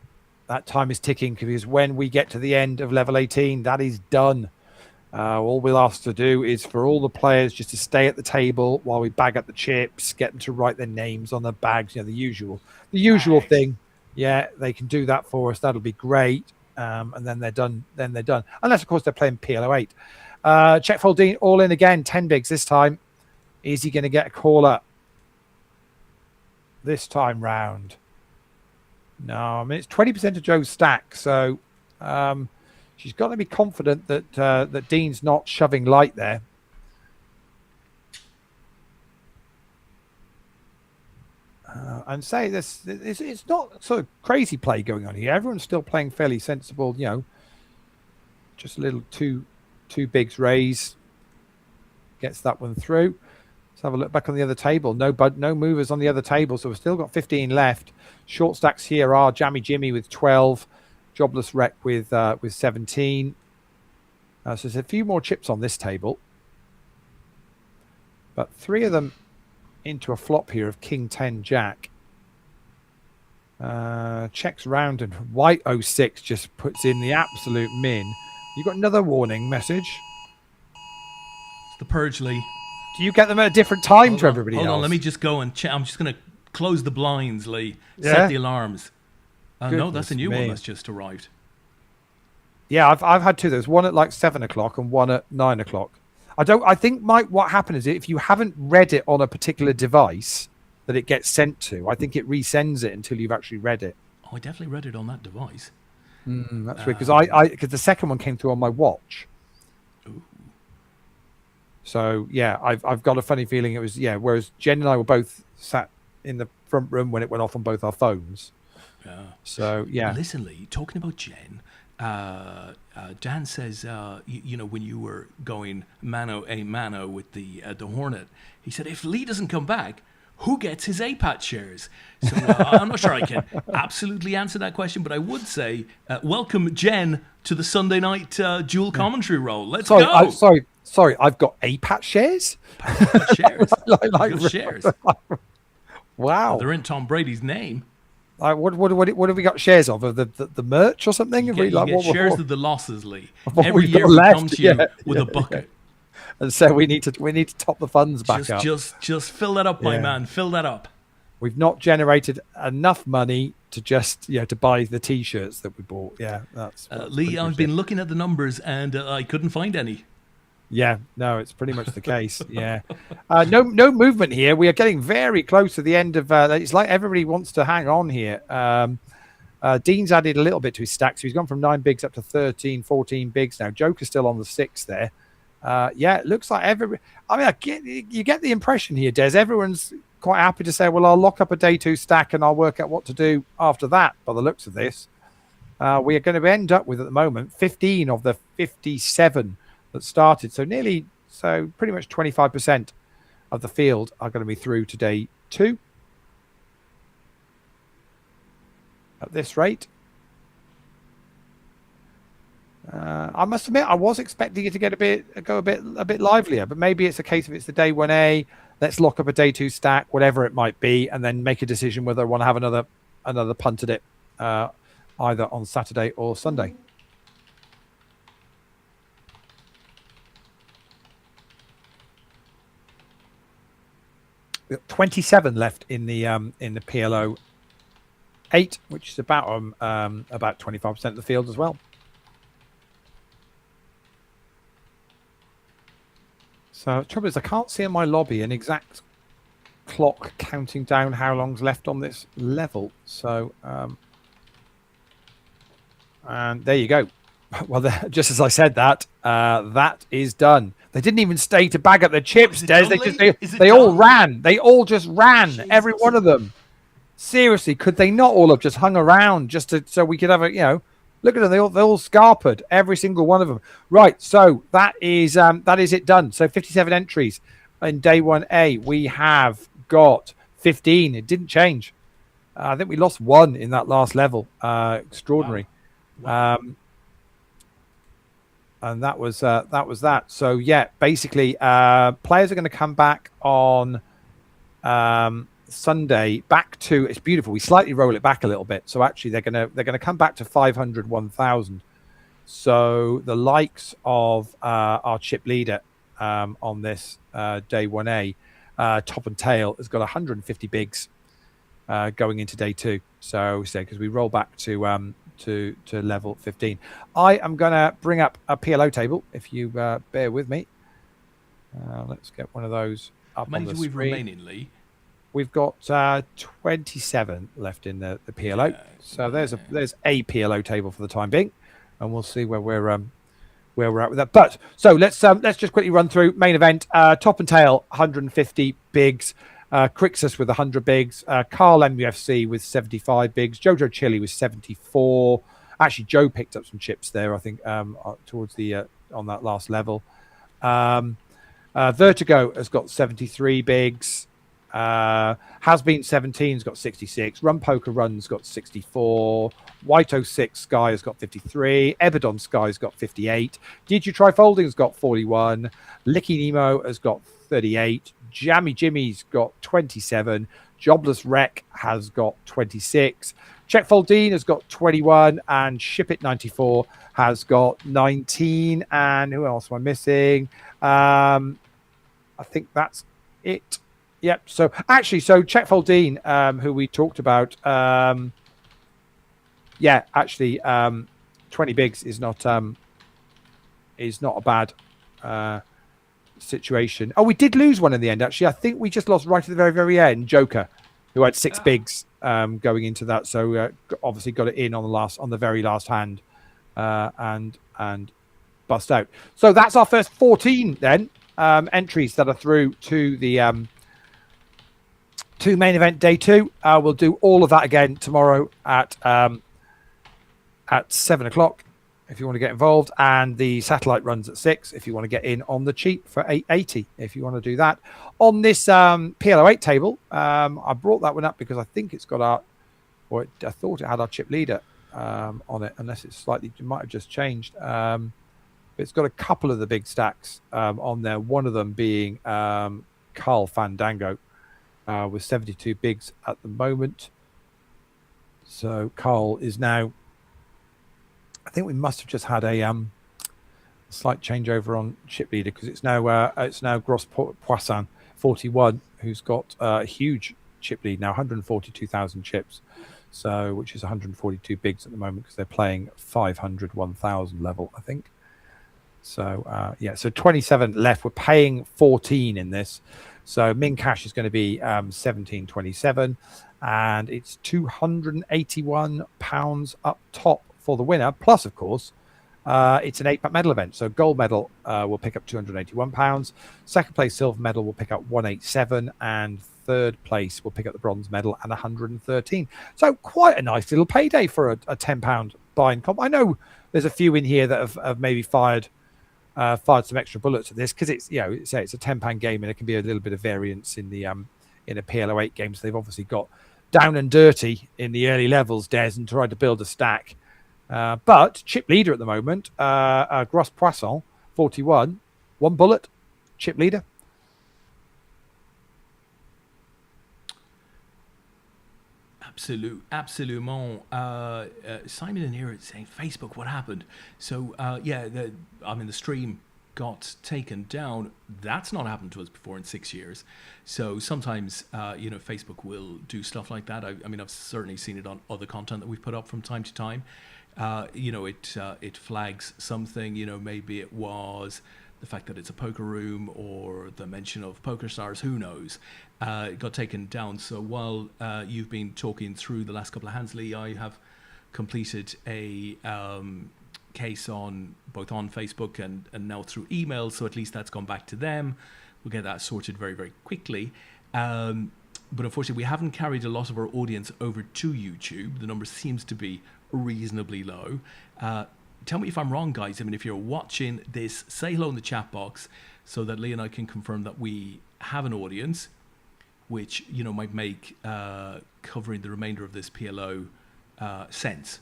that time is ticking because when we get to the end of level 18, that is done. All we'll ask to do is for all the players just to stay at the table while we bag up the chips, get them to write their names on the bags, the usual thing. Yeah, they can do that for us. That'll be great. And then they're done. Unless, of course, they're playing PL08. Checkfold Dean all in again, 10 bigs this time. Is he going to get a caller this time round? No, I mean, it's 20% of Joe's stack. So she's got to be confident that Dean's not shoving light there. And say this, it's not sort of crazy play going on here. Everyone's still playing fairly sensible, just a little two bigs raise. Gets that one through. Let's have a look back on the other table. No movers on the other table, so we've still got 15 left. Short stacks here are Jammy Jimmy with 12, Jobless Wreck with 17. So there's a few more chips on this table, but 3 of them into a flop here of King 10 Jack. Checks round and White 06 just puts in the absolute min. You got another warning message. It's the Purge, Lee. Do you get them at a different time to everybody else? Hold on, let me just go and check. I'm just going to close the blinds, Lee. Yeah? Set the alarms. No, that's a new one that's just arrived. Yeah, I've had 2. There's one at like 7 o'clock and one at 9 o'clock. I think, Mike, what happened is if you haven't read it on a particular device that it gets sent to, I think it resends it until you've actually read it. Oh, I definitely read it on that device. That's weird, because the second one came through on my watch. Ooh. So yeah, I've got a funny feeling it was whereas Jen and I were both sat in the front room when it went off on both our phones. Yeah. So yeah. Listen, Lee, talking about Jen, Dan says, when you were going mano a mano with the Hornet, he said, if Lee doesn't come back, who gets his APAT shares? So I'm not sure I can absolutely answer that question, but I would say welcome, Jen, to the Sunday night dual commentary role. Let's go. Sorry, I've got APAT shares? Shares. like shares. Wow. Well, they're in Tom Brady's name. What have we got shares of? The merch or something? You get shares of the losses, Lee. Every we've year got we left, come to you with a bucket. And so we need to top the funds back up. Just fill that up, my man. Fill that up. We've not generated enough money to just to buy the T-shirts that we bought. Yeah, that's Lee. I've been looking at the numbers and I couldn't find any. Yeah, no, it's pretty much the case. Yeah, no movement here. We are getting very close to the end of. It's like everybody wants to hang on here. Dean's added a little bit to his stack, so he's gone from 9 bigs up to 13, 14 bigs now. Joker's still on the 6 there. It looks like you get the impression here, Des. Everyone's quite happy to say, well, I'll lock up a day 2 stack and I'll work out what to do after that. By the looks of this, we are going to end up with at the moment 15 of the 57 that started. So pretty much 25% of the field are going to be through to day 2 at this rate. I must admit, I was expecting it to go a bit livelier, but maybe it's a case of it's the day 1A. Let's lock up a day 2 stack, whatever it might be, and then make a decision whether I want to have another punt at it, either on Saturday or Sunday. We've got 27 left in the PLO 8, which is about 25% of the field as well. So the trouble is, I can't see in my lobby an exact clock counting down how long's left on this level. So, and there you go. Well, just as I said that, that is done. They didn't even stay to bag up the chips, Des. They all ran. They all just ran. Jesus. Every one of them. Seriously, could they not all have just hung around so we could have look at them. They all scarpered, every single one of them. Right, so that is it done. So 57 entries in day 1A. We have got 15. It didn't change. I think we lost 1 in that last level. Extraordinary. Wow. And that was that. So yeah, basically, players are going to come back on Sunday back to, it's beautiful. We slightly roll it back a little bit. So actually they're gonna come back to 500, 1,000. So the likes of our chip leader on this day 1A, top and tail, has got 150 bigs going into day 2. So because we roll back to level 15. I am gonna bring up a PLO table if you bear with me. Let's get one of those up on the screen. How many do we remaining, Lee? We've got 27 left in the PLO. So there's a PLO table for the time being, and we'll see where we're at with that. But so let's just quickly run through main event. Top and tail, 150 bigs. Crixus with 100 bigs. Carl MUFC with 75 bigs. Jojo Chili with 74. Actually, Joe picked up some chips there, I think, towards the on that last level. Vertigo has got 73 bigs. Has Been 17's got 66. Run Poker Run's got 64. White 06 Sky has got 53. Ebadon Sky's got 58. Did You Try Folding's got 41. Licky Nemo has got 38. Jammy Jimmy's got 27. Jobless Wreck has got 26. Check Foldine has got 21. And Ship It 94 has got 19. And who else am I missing? I think that's it. Yep. So actually, Check Foldine, who we talked about, 20 bigs is not a bad situation. Oh, we did lose one in the end. Actually, I think we just lost right at the very, very end. Joker, who had 6 bigs going into that, so obviously got it in on the very last hand, and bust out. So that's our first 14 then entries that are through to the. To main event day 2. We'll do all of that again tomorrow at 7 o'clock if you want to get involved, and the satellite runs at 6 if you want to get in on the cheap for 880 if you want to do that. On this PLO8 table, I brought that one up because I think it's got I thought it had our chip leader on it, unless it might have just changed. It's got a couple of the big stacks on there, one of them being Carl Fandango with 72 bigs at the moment. So Carl is now, I think we must have just had a slight changeover on chip leader, because it's now Gros Poisson 41 who's got a huge chip lead now, 142,000 chips, so which is 142 bigs at the moment, because they're playing 500 1000 level, I think. So so 27 left. We're paying 14 in this, so min cash is going to be 1727, and it's £281 up top for the winner. Plus, of course, it's an 8-pack medal event, so gold medal will pick up £281, second place silver medal will pick up 187, and third place will pick up the bronze medal and 113. So quite a nice little payday for a £10 buy-in comp. I know there's a few in here that have maybe fired some extra bullets at this, because it's it's a £10 game, and it can be a little bit of variance in the in a PLO8 game. So they've obviously got down and dirty in the early levels, Des, and tried to build a stack. But chip leader at the moment, Gros Poisson 41, 1 bullet, chip leader. Absolument. Simon in here is saying, Facebook, what happened? So, the stream got taken down. That's not happened to us before in 6 years. So sometimes, Facebook will do stuff like that. I've certainly seen it on other content that we've put up from time to time. It flags something, maybe it was the fact that it's a poker room or the mention of poker stars, who knows. It got taken down. So while you've been talking through the last couple of hands, Leigh, I have completed a case on both on Facebook and now through email. So at least that's gone back to them. We'll get that sorted very, very quickly. But unfortunately, we haven't carried a lot of our audience over to YouTube. The number seems to be reasonably low. Tell me if I'm wrong, guys. If you're watching this, say hello in the chat box so that Leigh and I can confirm that we have an audience, which, might make covering the remainder of this PLO sense.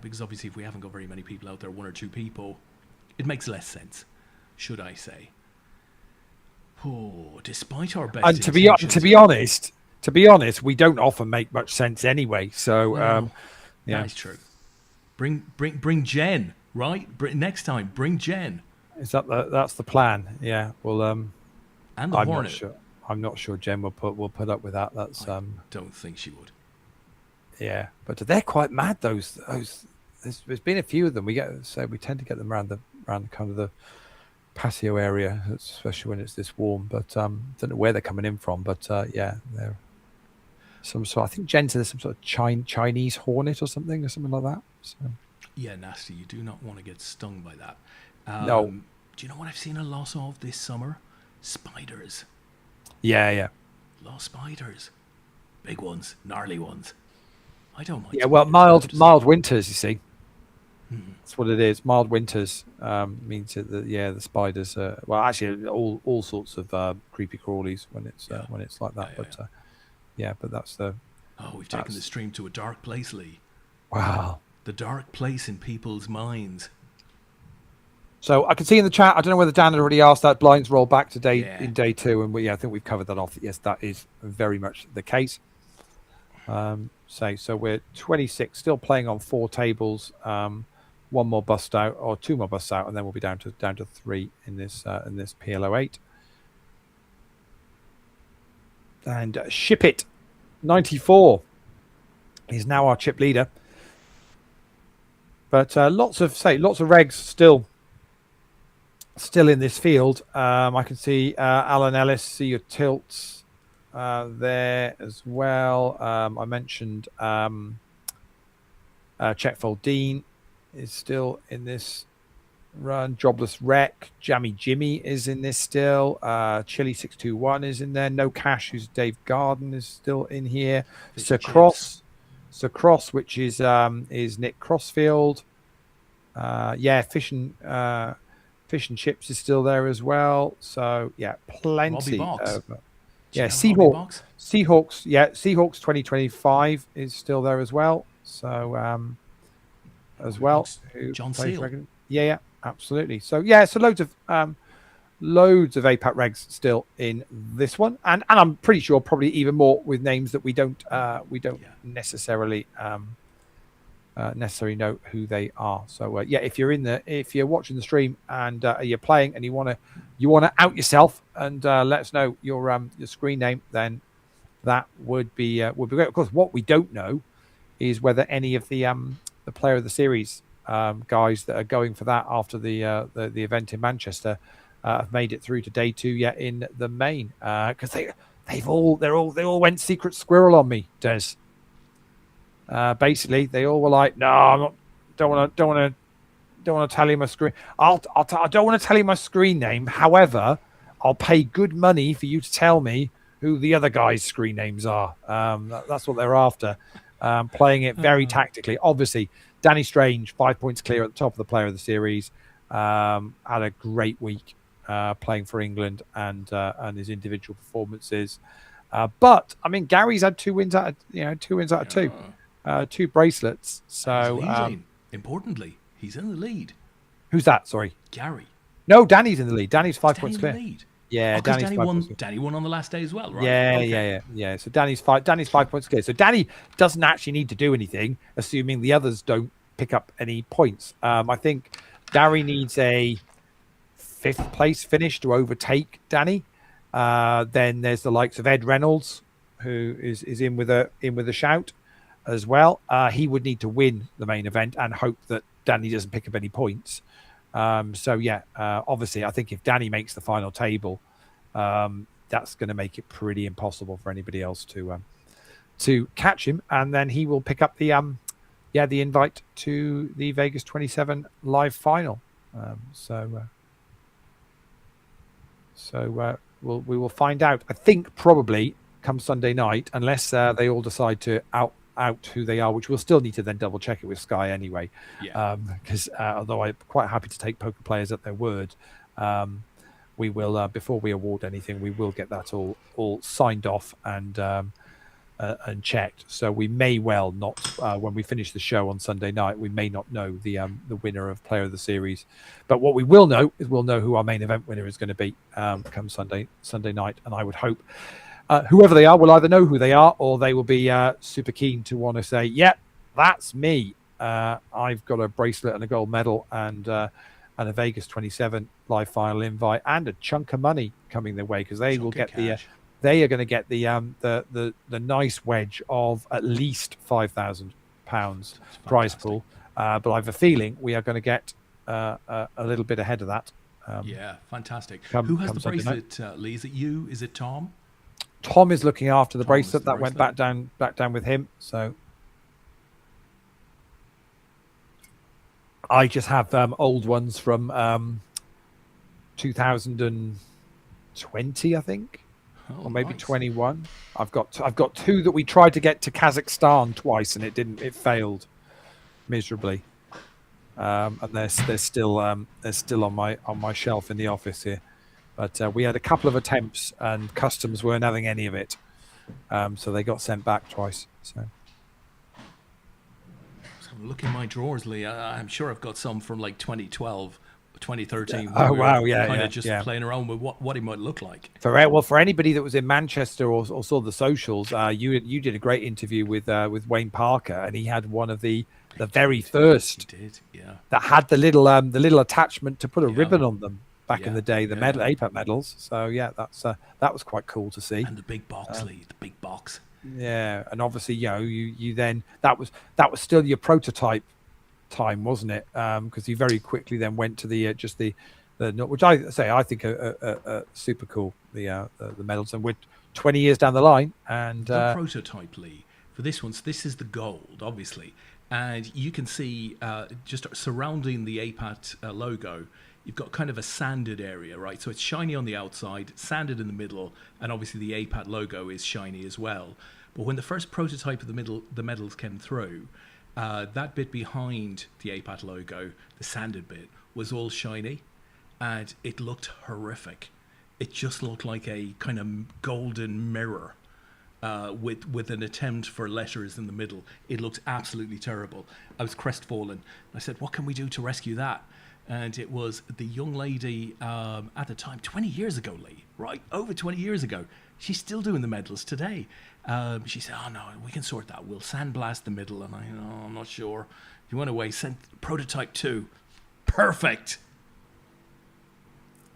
Because obviously if we haven't got very many people out there, 1 or 2 people, it makes less sense, should I say. Oh, despite our best and to be honest, we don't often make much sense anyway. So that is true. Bring Jen, right? Next time, bring Jen. Is that's the plan? Yeah. Well, and the Hornet. I'm not sure Jen will put up with that. That's I don't think she would. Yeah, but they're quite mad. Those there's been a few of them. We tend to get them around kind of the patio area, especially when it's this warm. But don't know where they're coming in from. But they're some sort. I think Jen said there's some sort of Chinese hornet or something like that. So. Yeah, nasty. You do not want to get stung by that. No. Do you know what I've seen a lot of this summer? Spiders. Yeah. Lost spiders. Big ones, gnarly ones. I don't mind. Yeah, well, mild winters, you see. Mm-hmm. That's what it is. Mild winters means that the spiders. Well, actually, all sorts of creepy crawlies when it's like that. But that's the. Oh, we've taken the stream to a dark place, Leigh. Wow. The dark place in people's minds. So I can see in the chat, I don't know whether Dan had already asked that, blinds roll back today in day 2, and I think we've covered that off. Yes, that is very much the case. So we're 26, still playing on 4 tables, 1 more bust out or 2 more busts out, and then we'll be down to 3 in this PLO8. And Ship It 94 is now our chip leader. But lots of regs still in this field. I can see Alan Ellis, see your tilts there as well. I mentioned Checkfold Dean is still in this run. Jobless Wreck, Jammy Jimmy is in this still. Chili 621 is in there. No Cash, who's Dave Garden, is still in here. Sir Cross, which is Nick Crossfield. Fish and chips is still there as well. So yeah, Robbie plenty Box. of Do you know Robbie Box? Seahawks. Yeah, Seahawks 2025 is still there as well. So as Robbie well, Box, who John plays Seal. regularly. Yeah, absolutely. So yeah, so loads of APAT regs still in this one, and I'm pretty sure probably even more with names that we don't necessarily necessarily know who they are. So yeah, if you're watching the stream and you're playing and you want to out yourself and let us know your screen name, then that would be great. Of course, what we don't know is whether any of the player of the series guys that are going for that after the event in Manchester have made it through to day 2 yet in the main, because they all went secret squirrel on me, Des. Basically, they all were like, "No, I'm not. Don't want to tell you my screen. I don't want to tell you my screen name. However, I'll pay good money for you to tell me who the other guys' screen names are." That's what they're after. Playing it very tactically. Obviously, Danny Strange, 5 points clear at the top of the player of the series. Had a great week playing for England and his individual performances. But I mean, Gary's had 2 wins out of 2. 2 bracelets. So Importantly, he's in the lead. Who's that? Sorry, Gary. No, Danny's in the lead. Danny's 5 points clear. Lead? Yeah, Danny won on the last day as well, right? Yeah. So Danny's 5 points clear. So Danny doesn't actually need to do anything, assuming the others don't pick up any points. I think Gary needs a 5th place finish to overtake Danny. Then there's the likes of Ed Reynolds, who is in with a shout as well. He would need to win the main event and hope that Danny doesn't pick up any points. Obviously, I think if Danny makes the final table, that's going to make it pretty impossible for anybody else to catch him, and then he will pick up the invite to the Vegas 27 live final. We will find out. I think probably come Sunday night, unless they all decide to out who they are, which we'll still need to then double check it with Sky anyway. Because although I'm quite happy to take poker players at their word, we will before we award anything, we will get that all signed off and checked. So we may well not, when we finish the show on Sunday night, we may not know the winner of Player of the Series. But what we will know is we'll know who our main event winner is going to be come Sunday night, and I would hope. Whoever they are will either know who they are, or they will be super keen to want to say, "Yep, that's me. I've got a bracelet and a gold medal and a Vegas 27 live final invite and a chunk of money coming their way," because they will get they are going to get the nice wedge of at least £5,000 prize pool. But I have a feeling we are going to get a little bit ahead of that. Fantastic. Who has the bracelet, Lee? Is it you? Is it Tom? Tom is looking after the bracelet. That went back down with him. So I just have old ones from 2020, I think, or maybe 21. I've got 2 that we tried to get to Kazakhstan twice, and it failed miserably. And they're still on my shelf in the office here. But we had a couple of attempts, and customs weren't having any of it, so they got sent back twice. So look in my drawers, Lee. I'm sure I've got some from like 2012, 2013. Oh wow, yeah, kind of just playing around with what he might look like. For anybody that was in Manchester or saw the socials, you did a great interview with Wayne Parker, and he had one of the very first. He did, yeah. That had the little attachment to put a ribbon on them. Back in the day, the medal APAT medals. So yeah, that was quite cool to see. And the big box, Lee, the big box. Yeah, and obviously, you then that was still your prototype time, wasn't it? Because you very quickly then went to the which I think are super cool, the medals, and we're 20 years down the line. And the prototype, Lee, for this one, so this is the gold, obviously, and you can see just surrounding the APAT logo. You've got kind of a sanded area, right? So it's shiny on the outside, sanded in the middle, and obviously the APAT logo is shiny as well. But when the first prototype of the medals came through, that bit behind the APAT logo, the sanded bit, was all shiny, and it looked horrific. It just looked like a kind of golden mirror with an attempt for letters in the middle. It looked absolutely terrible. I was crestfallen. I said, what can we do to rescue that? And it was the young lady at the time, 20 years ago, Lee, right? Over 20 years ago. She's still doing the medals today. She said, oh, no, we can sort that. We'll sandblast the middle. And I'm not sure. You went away, sent prototype 2. Perfect.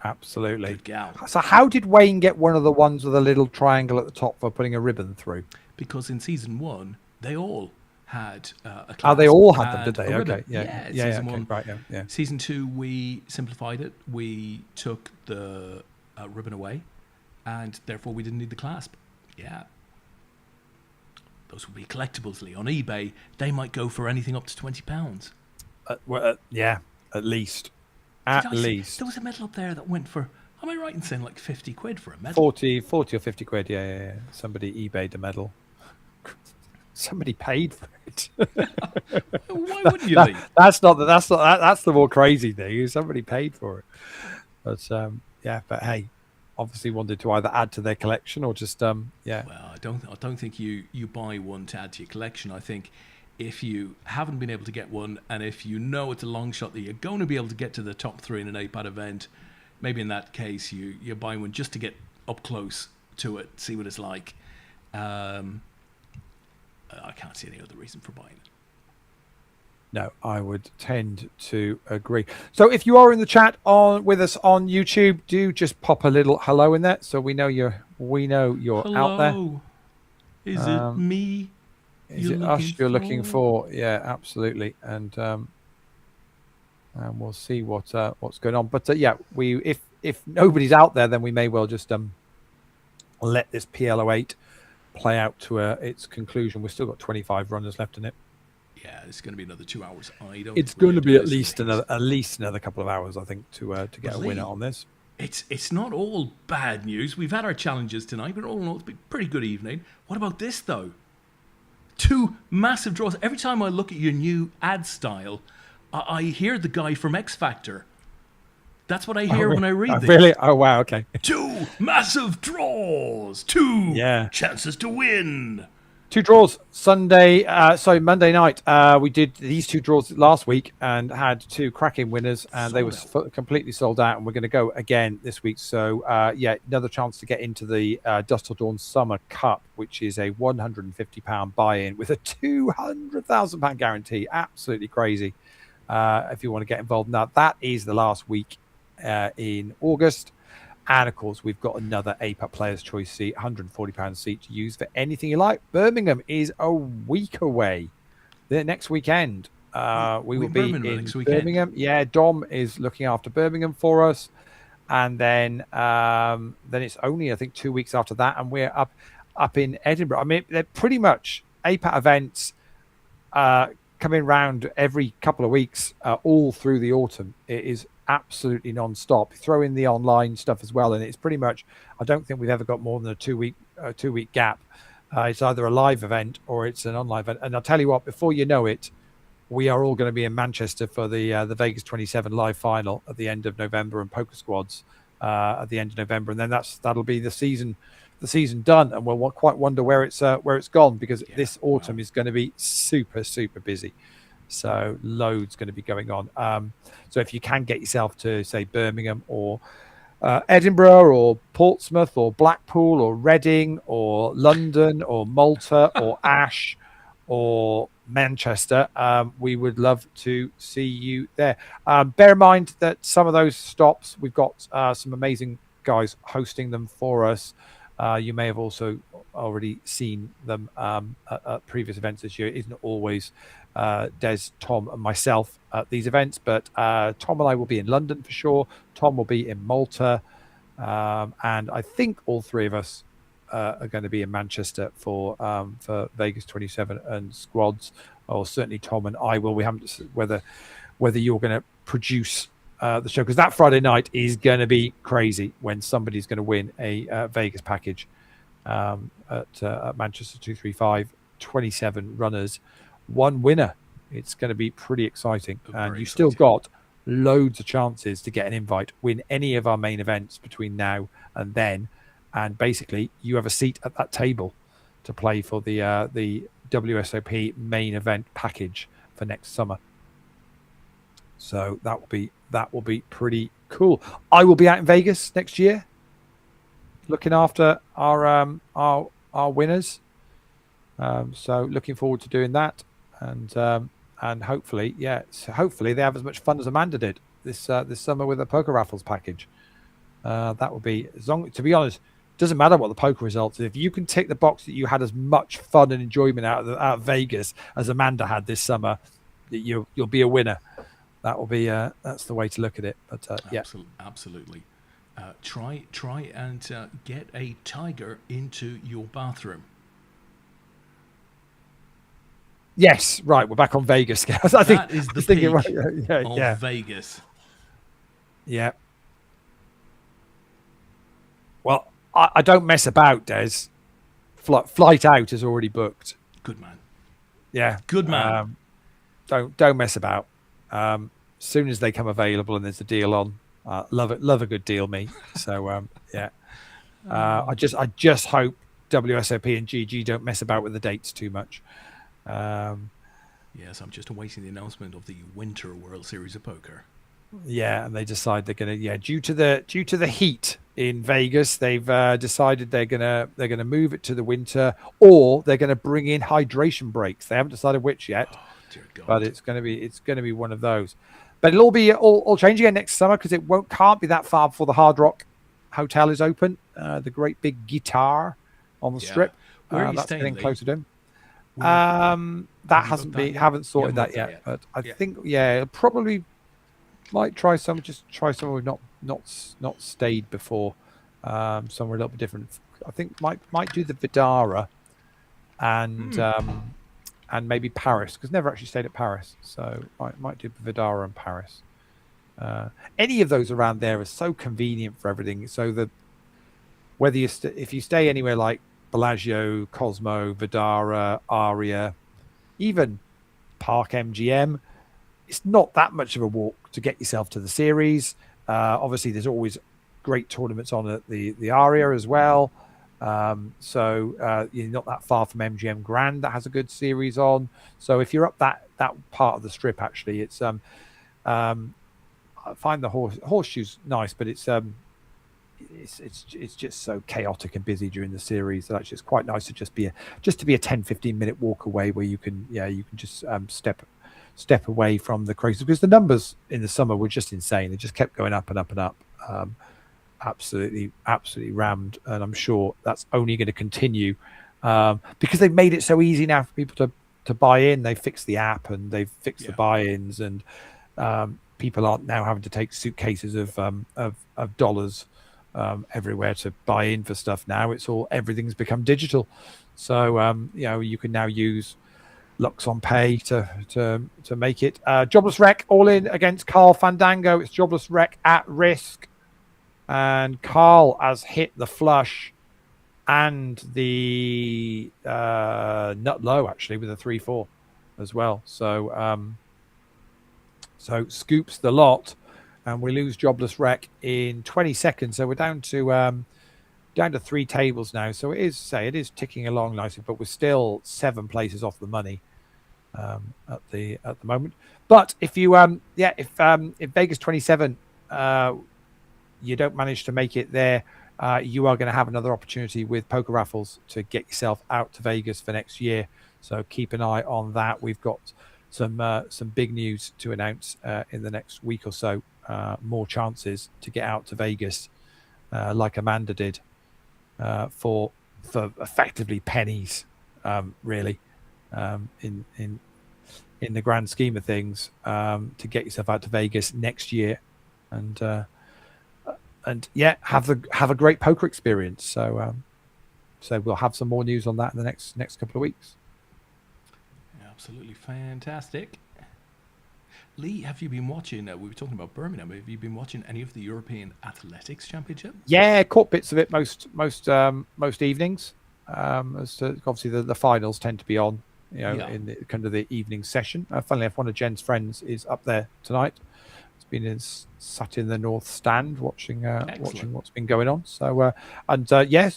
Absolutely. Good gal. So how did Wayne get one of the ones with a little triangle at the top for putting a ribbon through? Because in season 1, they all had a class. Oh, they all had them, did they? Okay. Yeah. Season Okay. 1. Right, yeah. Season 2, we simplified it. We took the ribbon away, and therefore we didn't need the clasp. Yeah. Those would be collectibles, Lee. On eBay, they might go for anything up to £20. Yeah, at least. At least. There was a medal up there that went for, am I right in saying like 50 quid for a medal? 40 or 50 quid, yeah. Somebody eBayed a medal. Somebody paid for it. Why wouldn't you, Lee? That's the more crazy thing. Somebody paid for it. But but hey, obviously wanted to either add to their collection or just Well, I don't think you buy one to add to your collection. I think if you haven't been able to get one, and if you know it's a long shot that you're going to be able to get to the top 3 in an APAT event, maybe in that case you're buying one just to get up close to it, see what it's like. I can't see any other reason for buying it. No, I would tend to agree. So if you are in the chat with us on YouTube, do just pop a little hello in there so we know you're Hello. out there. Is it me? Is it us you're looking for? Yeah, absolutely. And we'll see what's going on. But if nobody's out there, then we may well just let this PL08 play out to its conclusion. We've still got 25 runners left in it. Yeah, it's going to be another 2 hours. It's going to be at least another couple of hours, I think, to get a winner on this. It's not all bad news. We've had our challenges tonight, but all in all, it's been a pretty good evening. What about this though? 2 massive draws. Every time I look at your new ad style, I hear the guy from X Factor. That's what I hear when I read this. Really? Oh, wow. Okay. 2 massive draws. 2 chances to win. 2 draws. Monday night. We did these 2 draws last week and had 2 cracking winners, and they were completely sold out. And we're going to go again this week. So, another chance to get into the Dust Till Dawn Summer Cup, which is a £150 buy-in with a £200,000 guarantee. Absolutely crazy. If you want to get involved in that is the last week in August. And of course, we've got another APAT Players' Choice seat, £140 seat to use for anything you like. Birmingham is a week away. The next weekend, we will be in Birmingham. Yeah, Dom is looking after Birmingham for us, and then it's only, I think, 2 weeks after that, and we're up in Edinburgh. I mean, they're pretty much APAT events coming round every couple of weeks, all through the autumn. It is absolutely non-stop. Throw in the online stuff as well, and it's pretty much, I don't think we've ever got more than a 2 week gap. It's either a live event or it's an online event. And I'll tell you what, before you know it, we are all going to be in Manchester for the Vegas 27 live final at the end of November, and Poker Squads at the end of November, and then that'll be the season done. And we'll quite wonder where it's gone, because this autumn is going to be super busy. So loads going to be going on. So if you can get yourself to, say, Birmingham or Edinburgh or Portsmouth or Blackpool or Reading or London or Malta or Ash or Manchester, we would love to see you there. Bear in mind that some of those stops, we've got some amazing guys hosting them for us. You may have also already seen them at previous events this year. It isn't always Des, Tom, and myself at these events, but Tom and I will be in London for sure. Tom will be in Malta, and I think all 3 of us are going to be in Manchester for Vegas 27 and Squads, or certainly Tom and I will. We haven't whether you're going to produce the show, because that Friday night is going to be crazy when somebody's going to win a Vegas package at Manchester 235. 27 runners, 1 winner it's going to be pretty exciting. And Very you still exciting. got loads of chances to get an invite, win any of our main events between now and then, and basically you have a seat at that table to play for the WSOP main event package for next summer. So that will be pretty cool. I will be out in Vegas next year, looking after our winners. So looking forward to doing that, and hopefully, hopefully they have as much fun as Amanda did this summer with the poker raffles package. That would be, as long, to be honest, doesn't matter what the poker results is. If you can tick the box that you had as much fun and enjoyment out of Vegas as Amanda had this summer, you'll be a winner. That will be that's the way to look at it. But yeah, Absolutely. Try and get a tiger into your bathroom. yes, right. We're back on Vegas. I think That is the thinking, peak right, of Vegas. Yeah. Well, I don't mess about, Des. Flight out is already booked. Good man. Yeah. Good man. Don't mess about. As soon as they come available and there's a deal on, love a good deal, me. So yeah. I just hope WSOP and GG don't mess about with the dates too much. Yes, I'm just awaiting the announcement of the Winter World Series of Poker. Yeah, and they decide they're gonna due to the heat in Vegas, they've decided they're gonna move it to the winter, or they're gonna bring in hydration breaks. They haven't decided which yet, Dear God. but it's gonna be one of those. But it'll all be all change again next summer, because it can't be that far before the Hard Rock Hotel is open. The great big guitar on the strip. Where are you that's staying, getting Leigh? close to them. Where- That Have you hasn't booked that been yet? haven't You sorted haven't that booked yet, that but I Yeah. think probably might try some we've not stayed before, somewhere a little bit different. I think might do the Vidara and maybe Paris, because never actually stayed at Paris, so might do Vidara and Paris. Any of those around there are so convenient for everything. So that whether if you stay anywhere like Bellagio, Cosmo, Vidara, Aria, even Park MGM, it's not that much of a walk to get yourself to the series. Obviously, there's always great tournaments on at the Aria as well. So you're not that far from MGM Grand that has a good series on. So if you're up that part of the strip, actually, it's I find the horseshoes nice, but it's just so chaotic and busy during the series that actually it's quite nice to just be a 10-15 minute walk away, where you can just step away from the crazy, because the numbers in the summer were just insane. They just kept going up and up and up. Absolutely rammed, and I'm sure that's only going to continue because they've made it so easy now for people to buy in. They fixed the app and they've fixed the buy-ins, and people aren't now having to take suitcases of dollars everywhere to buy in for stuff. Now everything's become digital, so you can now use Lux on Pay to make it. Jobless Wreck all in against Carl Fandango. It's Jobless Wreck at risk, and Carl has hit the flush and the nut low actually with a 3-4 as well. So scoops the lot, and we lose Jobless Wreck in 20 seconds. So we're down to 3 tables now. So it is ticking along nicely, but we're still 7 places off the money at the moment. But if you if Vegas 27 you don't manage to make it there, you are going to have another opportunity with poker raffles to get yourself out to Vegas for next year. So keep an eye on that. We've got some big news to announce in the next week or so. More chances to get out to Vegas, like Amanda did, for effectively pennies, really, in the grand scheme of things, to get yourself out to Vegas next year, and have a great poker experience. So we'll have some more news on that in the next couple of weeks. Absolutely fantastic. Leigh, have you been watching, we were talking about Birmingham, have you been watching any of the European Athletics Championship? Yeah, caught bits of it most evenings. As to, obviously the finals tend to be on in the kind of the evening session. Funnily enough, one of Jen's friends is up there tonight. It's been sat in the north stand watching what's been going on. So some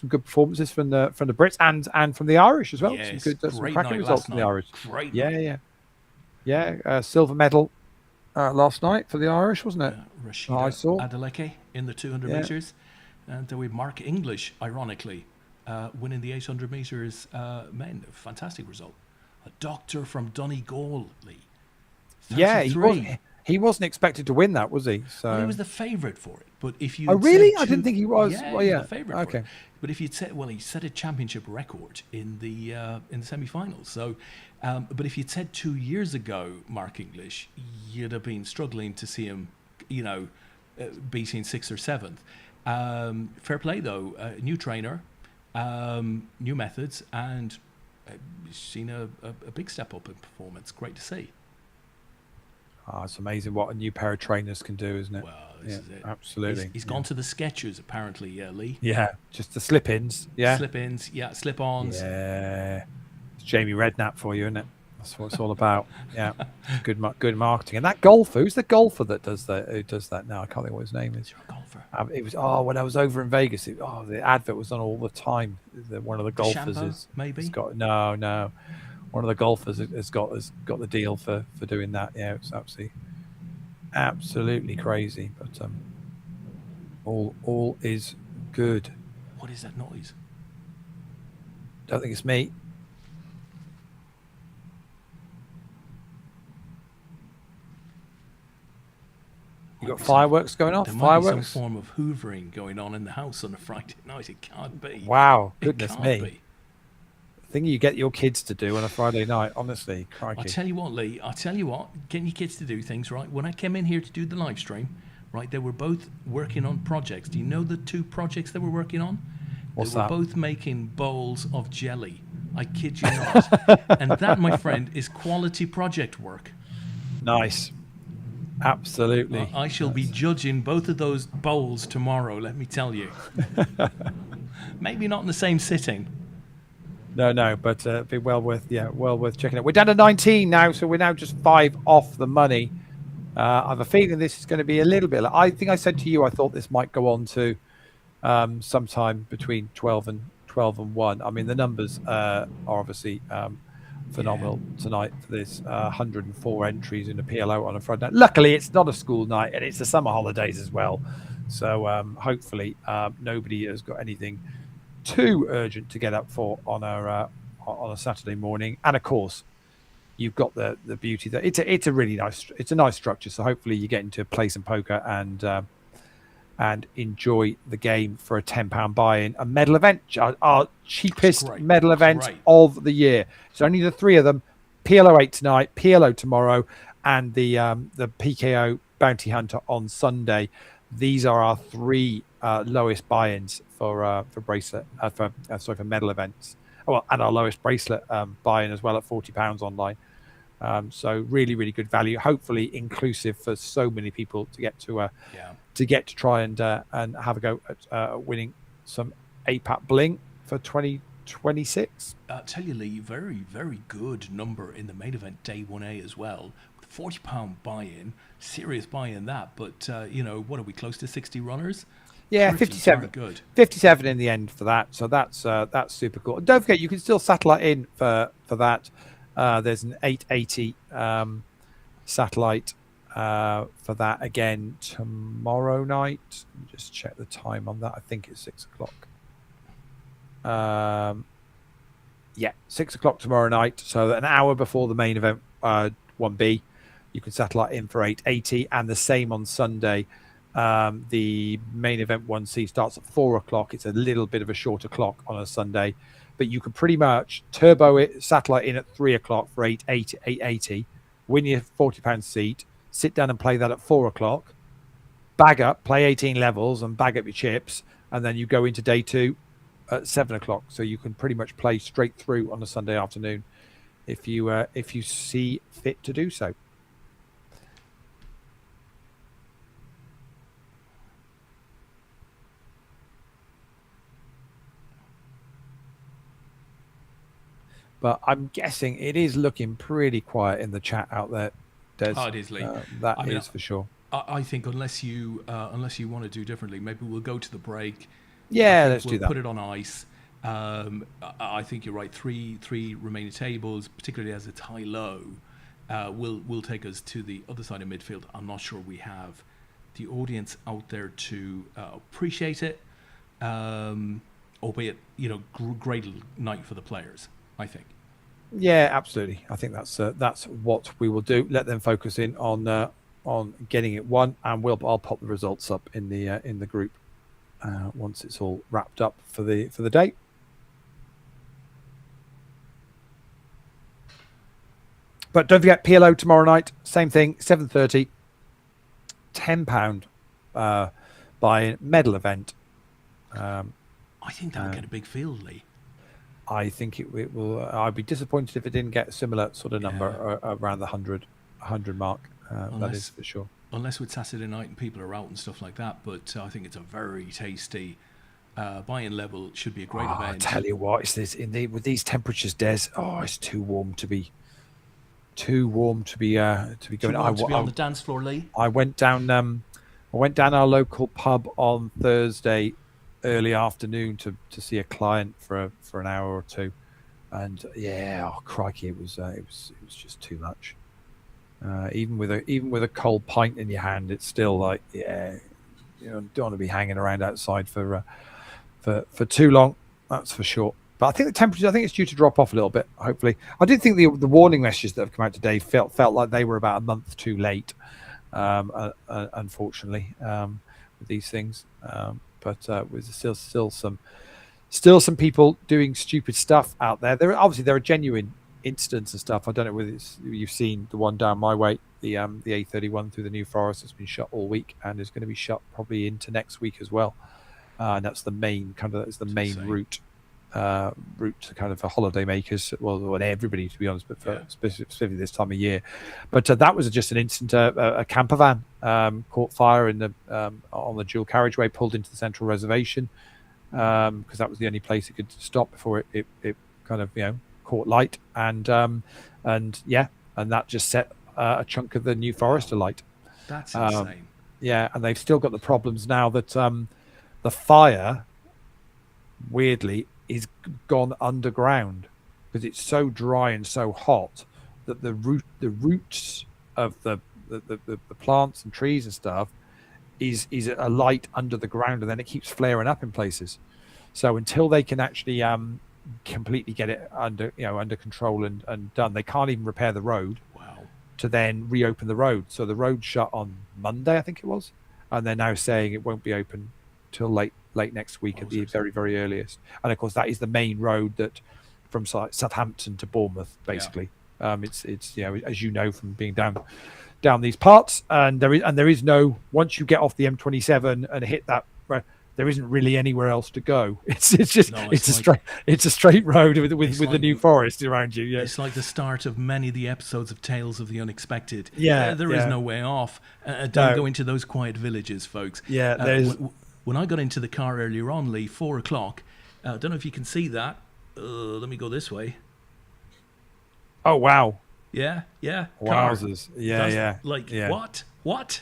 good performances from the Brits and from the Irish as well. Yes, some great cracking night results last from the night. Irish. Great night. Silver medal last night for the Irish, wasn't it? Rashida I saw Adeleke in the 200 meters, and then we Mark English, ironically, winning the 800 meters men. Fantastic result. A doctor from Donegal, Lee. 33. He wasn't expected to win that, was he? So well, he was the favourite for it. But if you really, I didn't think he was. Yeah, he was the favourite. Okay. For it. But if you'd said, he set a championship record in the semi-finals. So, but if you'd said 2 years ago, Mark English, you'd have been struggling to see him, beating 6th or 7th. Fair play though, new trainer, new methods, and seen a big step up in performance. Great to see. Oh, it's amazing what a new pair of trainers can do, isn't it? Well, this is it. Absolutely. He's gone to the Skechers, apparently, Lee. Yeah, just the slip-ins. Yeah. Slip-ins, slip-ons. Yeah. It's Jamie Redknapp for you, isn't it? That's what it's all about. Yeah. Good marketing. And that golfer, who's the golfer that does that? Who does that now? I can't think what his name is. You're a golfer. It was when I was over in Vegas. The advert was on all the time. One of the golfers is maybe. No. One of the golfers has got the deal for doing that. Yeah, it's absolutely crazy. But all is good. What is that noise? Don't think it's me. You got fireworks going off? There might be some form of hoovering going on in the house on a Friday night. It can't be. Wow, goodness me. Be. Thing you get your kids to do on a Friday night, honestly, crikey. I tell you what, Lee, getting your kids to do things, right? When I came in here to do the live stream, right, they were both working on projects. Do you know the 2 projects they were working on? What's they were that? both making bowls of jelly. I kid you not. And that, my friend, is quality project work. Nice. Absolutely. I shall be judging both of those bowls tomorrow, let me tell you. Maybe not in the same sitting. No, but be well worth checking out. We're down to 19 now, so we're now just 5 off the money. I have a feeling this is going to be a little bit. I think I said to you I thought this might go on to sometime between 12 and 1. I mean, the numbers are obviously phenomenal tonight for this 104 entries in a PLO on a Friday night. Luckily, it's not a school night and it's the summer holidays as well. So hopefully nobody has got anything too urgent to get up for on a Saturday morning. And of course, you've got the beauty that it's a really nice structure. So hopefully you get into play some poker and enjoy the game for a £10 buy-in. A medal event, our cheapest medal event of the year. So only the 3 of them: PLO 8 tonight, PLO tomorrow, and the PKO Bounty Hunter on Sunday. These are our 3 lowest buy-ins for bracelet for medal events. And our lowest bracelet buy-in as well at £40 online. So really good value. Hopefully inclusive for so many people to get to try and have a go at winning some APAP bling for 2026. I'll tell you, Lee, very good number in the main event day 1A as well. £40 buy-in, serious buy-in that. But what are we, close to 60 runners? Yeah, 57. Good. 57 in the end for that. So that's super cool. And don't forget, you can still satellite in for that. There's an 880 satellite for that again tomorrow night. Just check the time on that. I think it's 6 o'clock. 6 o'clock tomorrow night. So an hour before the main event 1B, you can satellite in for 880, and the same on Sunday. The main event 1C starts at 4 o'clock. It's a little bit of a shorter clock on a Sunday, but you can pretty much turbo it, satellite in at 3 o'clock for 880, win your £40 seat, sit down and play that at 4 o'clock, bag up, play 18 levels and bag up your chips, and then you go into day 2 at 7 o'clock. So you can pretty much play straight through on a Sunday afternoon if you see fit to do so. but I'm guessing it is looking pretty quiet in the chat out there, Des. Oh, it is, Lee. That is for sure. I think unless you want to do differently, maybe we'll go to the break. Yeah, let's do that. Put it on ice. I think you're right. Three remaining tables, particularly as it's high-low, will take us to the other side of midfield. I'm not sure we have the audience out there to appreciate it, albeit great night for the players, I think. Yeah, absolutely. I think that's what we will do. Let them focus in on getting it won, and I'll pop the results up in the group once it's all wrapped up for the day. But don't forget PLO tomorrow night. Same thing, 7:30. £10 buy-in medal event. I think that'll get a big field, Lee. I think it will. I'd be disappointed if it didn't get a similar sort of number around the 100 mark. That is for sure. Unless it's Saturday night and people are out and stuff like that. But I think it's a very tasty buy-in level. It should be a great event. I tell you what, it's this with these temperatures, Des. Oh, it's too warm to be going. On the dance floor, Lee. I went down our local pub on Thursday early afternoon to see a client for an hour or two, and crikey, it was just too much. Even with a cold pint in your hand, it's still like don't want to be hanging around outside for too long. That's for sure. But I think the temperature, it's due to drop off a little bit, hopefully. I did think the warning messages that have come out today felt like they were about a month too late, unfortunately, with these things. But with still some people doing stupid stuff out there. There are genuine incidents and stuff. I don't know whether you've seen the one down my way, the A31 through the New Forest has been shut all week and is going to be shut probably into next week as well. And that's the main route to kind of for holiday makers, and everybody, to be honest, but for specifically this time of year. But that was just an incident. A camper van caught fire in on the dual carriageway, pulled into the central reservation because that was the only place it could stop before it kind of caught light, and that just set a chunk of the New Forest alight. That's insane. And they've still got the problems now that the fire, weirdly, is gone underground because it's so dry and so hot that the roots of the plants and trees and stuff is alight under the ground, and then it keeps flaring up in places. So until they can actually completely get it under control and done, they can't even repair the road. Wow. To then reopen the road. So the road shut on Monday, I think it was, and they're now saying it won't be open till late next week at the very, very earliest. And of course, that is the main road that from Southampton to Bournemouth, basically. It's as you know from being down these parts, and there is no, once you get off the M27 and hit that, there isn't really anywhere else to go. It's a straight road with the New Forest around you. Yeah. It's like the start of many of the episodes of Tales of the Unexpected. There is no way off. Don't go into those quiet villages, folks. When I got into the car earlier on, Lee, 4:00, I don't know if you can see that. Let me go this way. Oh, wow. Yeah. Wowzers. What?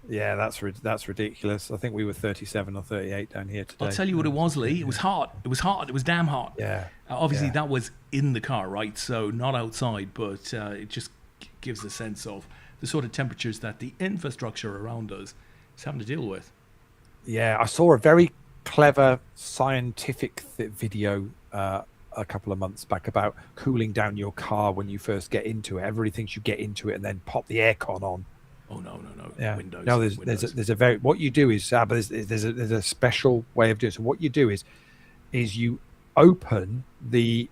Yeah, that's ridiculous. I think we were 37 or 38 down here today. I'll tell you what it was, Lee. It was hot. It was damn hot. Yeah. Obviously, that was in the car, right? So not outside, but it just gives a sense of the sort of temperatures that the infrastructure around us is having to deal with. Yeah, I saw a very clever scientific video a couple of months back about cooling down your car when you first get into it. Everybody thinks you get into it and then pop the aircon on. Oh no! Yeah. Windows. No, there's a very, what you do is, but there's a special way of doing it. So what you do is you open the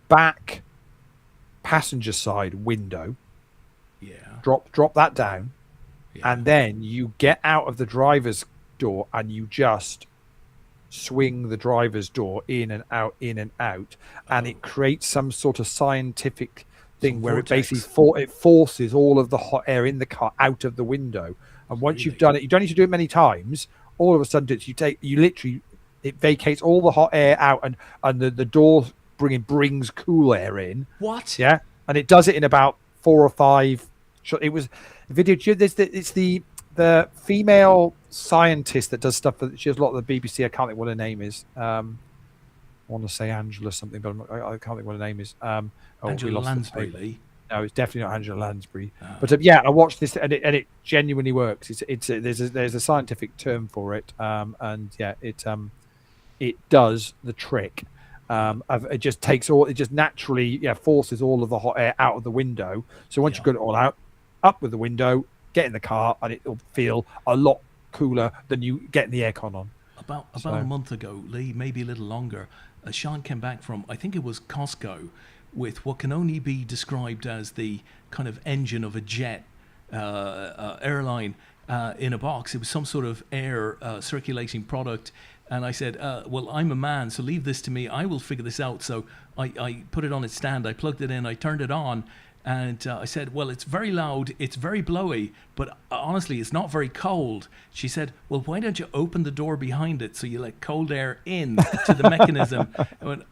back passenger side window. Yeah. Drop that down, and then you get out of the driver's door and you just swing the driver's door in and out, and it creates some sort of scientific thing where vortex. It basically it forces all of the hot air in the car out of the window. And once you've done it, you don't need to do it many times. All of a sudden, it vacates all the hot air out, and the door brings cool air in. What? Yeah, and it does it in about 4 or 5. It was video. It's the female scientist that does stuff. She does a lot of the BBC. I can't think what her name is. I want to say Angela something, but I can't think what her name is. Angela Lansbury, Lee. No, it's definitely not Angela Lansbury. Oh. But yeah, I watched this and it genuinely works. There's a scientific term for it, and yeah, it does the trick. It just naturally forces all of the hot air out of the window. So once you've got it all out, up with the window, get in the car, and it'll feel a lot cooler than you getting the aircon on. About a month ago, Lee, maybe a little longer, Sean came back from, I think it was Costco, with what can only be described as the kind of engine of a jet airline in a box. It was some sort of air circulating product. And I said, well, I'm a man, so leave this to me. I will figure this out. So I put it on its stand. I plugged it in. I turned it on. And I said, well, it's very loud. It's very blowy. But honestly, it's not very cold. She said, well, why don't you open the door behind it so you let cold air in to the mechanism? I went,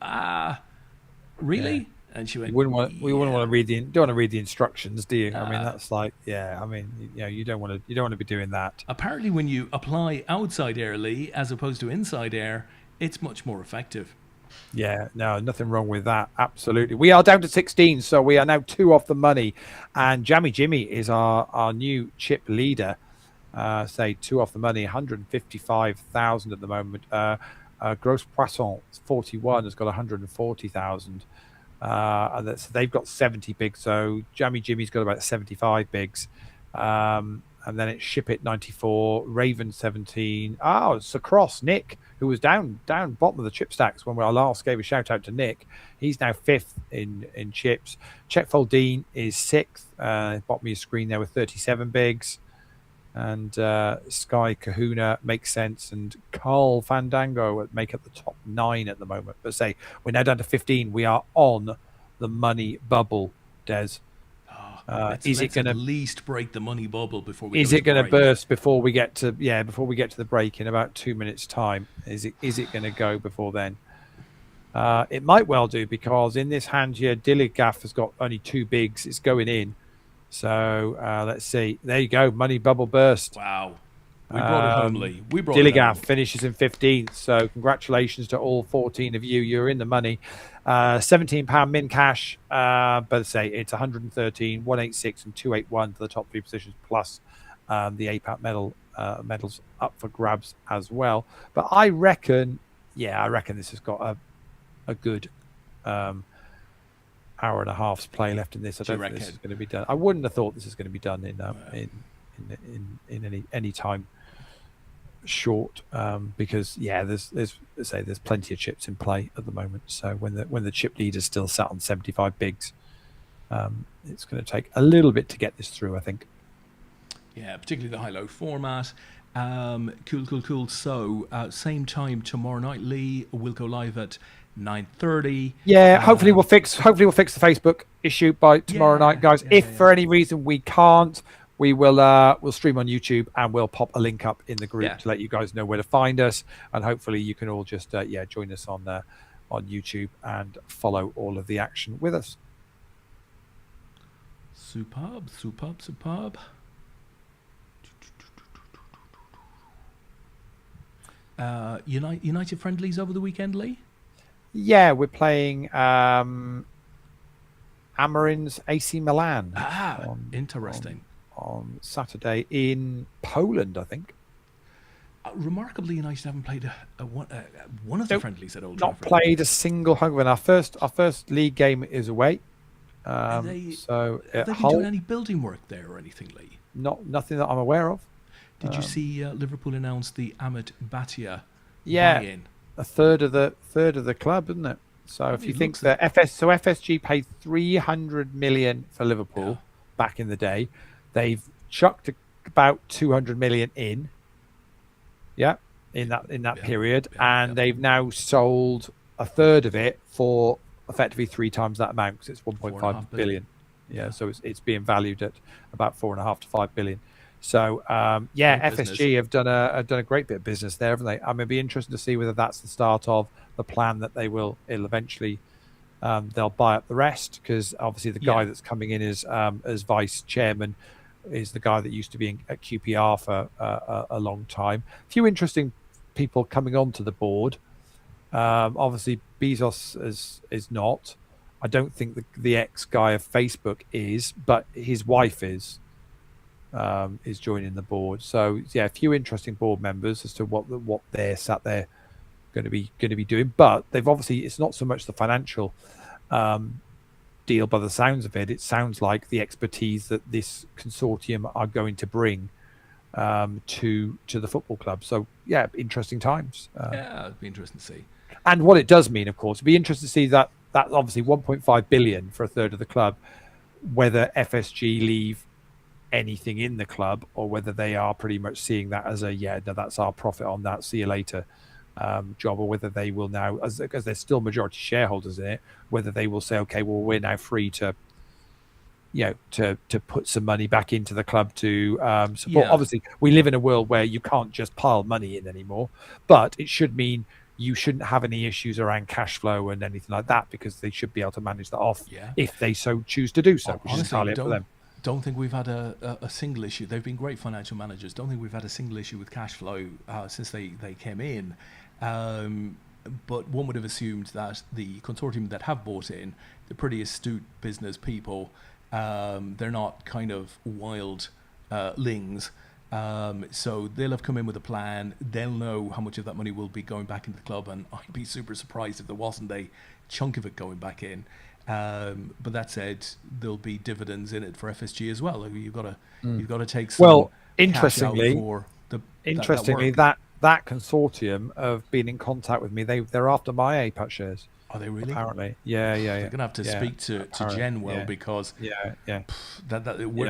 really? Yeah. And she went, we wouldn't want to don't want to read the instructions, do you? I mean, that's like, yeah. I mean, you don't want to be doing that. Apparently, when you apply outside air, Lee, as opposed to inside air, it's much more effective. Yeah, no, nothing wrong with that. Absolutely. We are down to 16, so we are now 2 off the money. And Jammy Jimmy is our new chip leader. 2 off the money, 155,000 at the moment. Gross Poisson 41 has got 140,000. And they've got 70 bigs. So Jammy Jimmy's got about 75 bigs. And then it's Ship It 94, Raven 17. It's across Nick, who was down bottom of the chip stacks when I last gave a shout out to Nick. He's now 5th in chips. Czech Foldine is 6th. Bottom of your screen there with 37 bigs. And Sky Kahuna makes sense, and Carl Fandango make up the top 9 at the moment. But we're now down to 15. We are on the money bubble, Des. Let's at least break the money bubble before we? Is it going to burst before we get to the break in about 2 minutes' time? Is it going to go before then? It might well do, because in this hand here, Dilligaf has got only 2 bigs. It's going in. So let's see. There you go. Money bubble burst. Wow. We brought it home, Lee. Dilligaf finishes in 15th. So congratulations to all 14 of you. You're in the money. £17 min cash. But it's 113, 186 and 281 for the top 3 positions, plus the APAT medals up for grabs as well. But I reckon this has got a good hour and a half's play left in this. I don't think this is going to be done. I wouldn't have thought this is going to be done in any time short, because there's plenty of chips in play at the moment. So when the chip leader's still sat on 75 bigs, it's going to take a little bit to get this through, I think. Yeah, particularly the high-low format. Cool. So same time tomorrow night, Lee. We'll go live at 9:30. Yeah, hopefully we'll fix the Facebook issue by tomorrow night, guys. If for any reason we can't, we'll stream on YouTube, and we'll pop a link up in the group to let you guys know where to find us, and hopefully you can all just join us on YouTube and follow all of the action with us. Superb. United friendlies over the weekend, Lee? Yeah, we're playing Amarin's AC Milan. Interesting. On Saturday in Poland, I think. Remarkably, United haven't played one of the friendlies at Old Trafford. Not played a single home win. Our first league game is away. Have they been doing any building work there or anything, Lee? Nothing that I'm aware of. Did you see Liverpool announce the Amit Bhatia buy-in? A third of the club, isn't it? So if you think that FSG paid 300 million for Liverpool back in the day, they've chucked about 200 million in that period, and they've now sold a third of it for effectively 3 times that amount, because it's 1.5 billion. So it's being valued at about 4.5 to 5 billion. So FSG have done a great bit of business there, haven't they? I mean, it'd be interesting to see whether that's the start of the plan that it'll eventually they'll buy up the rest, because obviously the guy Yeah. that's coming in as vice chairman is the guy that used to be at QPR for a long time. A few interesting people coming onto the board. Obviously, Bezos is not. I don't think the ex guy of Facebook is, but his wife is joining the board. So yeah, a few interesting board members as to what they're sat there going to be doing. But they've obviously, it's not so much the financial deal by the sounds of it. It sounds like the expertise that this consortium are going to bring to the football club. So yeah, interesting times. Yeah, it'd be interesting to see. And what it does mean, of course, it'd be interesting to see that obviously 1.5 billion for a third of the club, whether FSG leave anything in the club or whether they are pretty much seeing that as that's our profit on that, see you later job, or whether they will now, as they're still majority shareholders in it, whether they will say, okay, well, we're now free to put some money back into the club to support. Yeah. Obviously, we live in a world where you can't just pile money in anymore, but it should mean you shouldn't have any issues around cash flow and anything like that, because they should be able to manage that off if they so choose to do so, which is entirely up to them. Don't think we've had a single issue. They've been great financial managers. Don't think we've had a single issue with cash flow since they came in. But one would have assumed that the consortium that have bought in, they're pretty astute business people. They're not kind of wild lings. So they'll have come in with a plan. They'll know how much of that money will be going back into the club, and I'd be super surprised if there wasn't a chunk of it going back in. But that said, there'll be dividends in it for FSG as well. You've got to take some interestingly, cash out for interestingly, that consortium have been in contact with me. They're after my APAT shares. Are they really? Apparently, yeah. They're gonna have to speak to Genwell because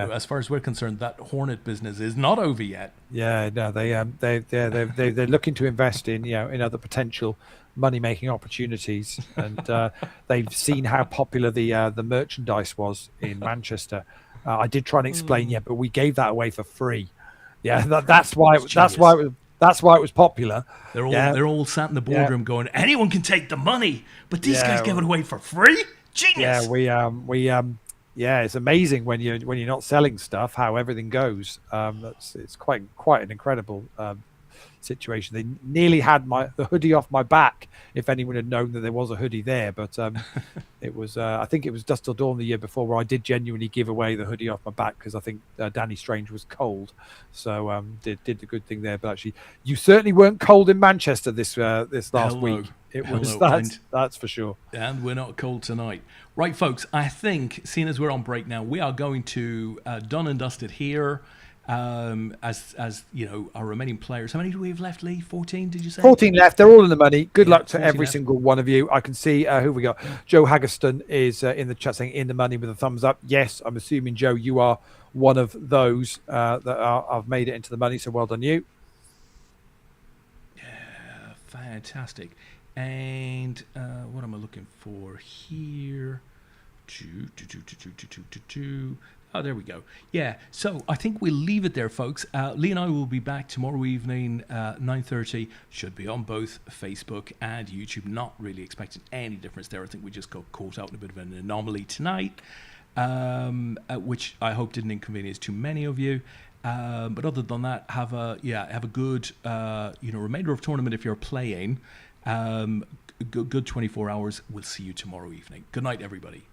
as far as we're concerned, that Hornet business is not over yet. Yeah, no, they're looking to invest in in other potential money making opportunities, and they've seen how popular the merchandise was in Manchester. I did try and explain, but we gave that away for free. Yeah, that's why it was popular. They're all sat in the boardroom going, anyone can take the money, but these guys give it away for free. Genius. Yeah, it's amazing when you're not selling stuff how everything goes. It's quite an incredible situation. They nearly had the hoodie off my back if anyone had known that there was a hoodie there, but it was I think it was Dust Till Dawn the year before where I did genuinely give away the hoodie off my back because I think Danny Strange was cold, so did the good thing there. But actually, you certainly weren't cold in Manchester this last week. That's for sure. And we're not cold tonight. Right, folks, I think, seeing as we're on break now, we are going to done and dusted here. As you know, our remaining players. How many do we have left, Leigh? 14, did you say? 14 left. They're all in the money. Good luck to every left. single one of you. I can see who we got. Joe Haggerston is in the chat saying in the money with a thumbs up. Yes, I'm assuming, Joe, you are one of those that have made it into the money, so well done you. Yeah, fantastic. And what am I looking for here? Oh, there we go. Yeah, so I think we'll leave it there, folks. Leigh and I will be back tomorrow evening, 9:30. Should be on both Facebook and YouTube. Not really expecting any difference there. I think we just got caught out in a bit of an anomaly tonight, which I hope didn't inconvenience too many of you. But other than that, have a good remainder of tournament if you're playing. Good 24 hours. We'll see you tomorrow evening. Good night, everybody.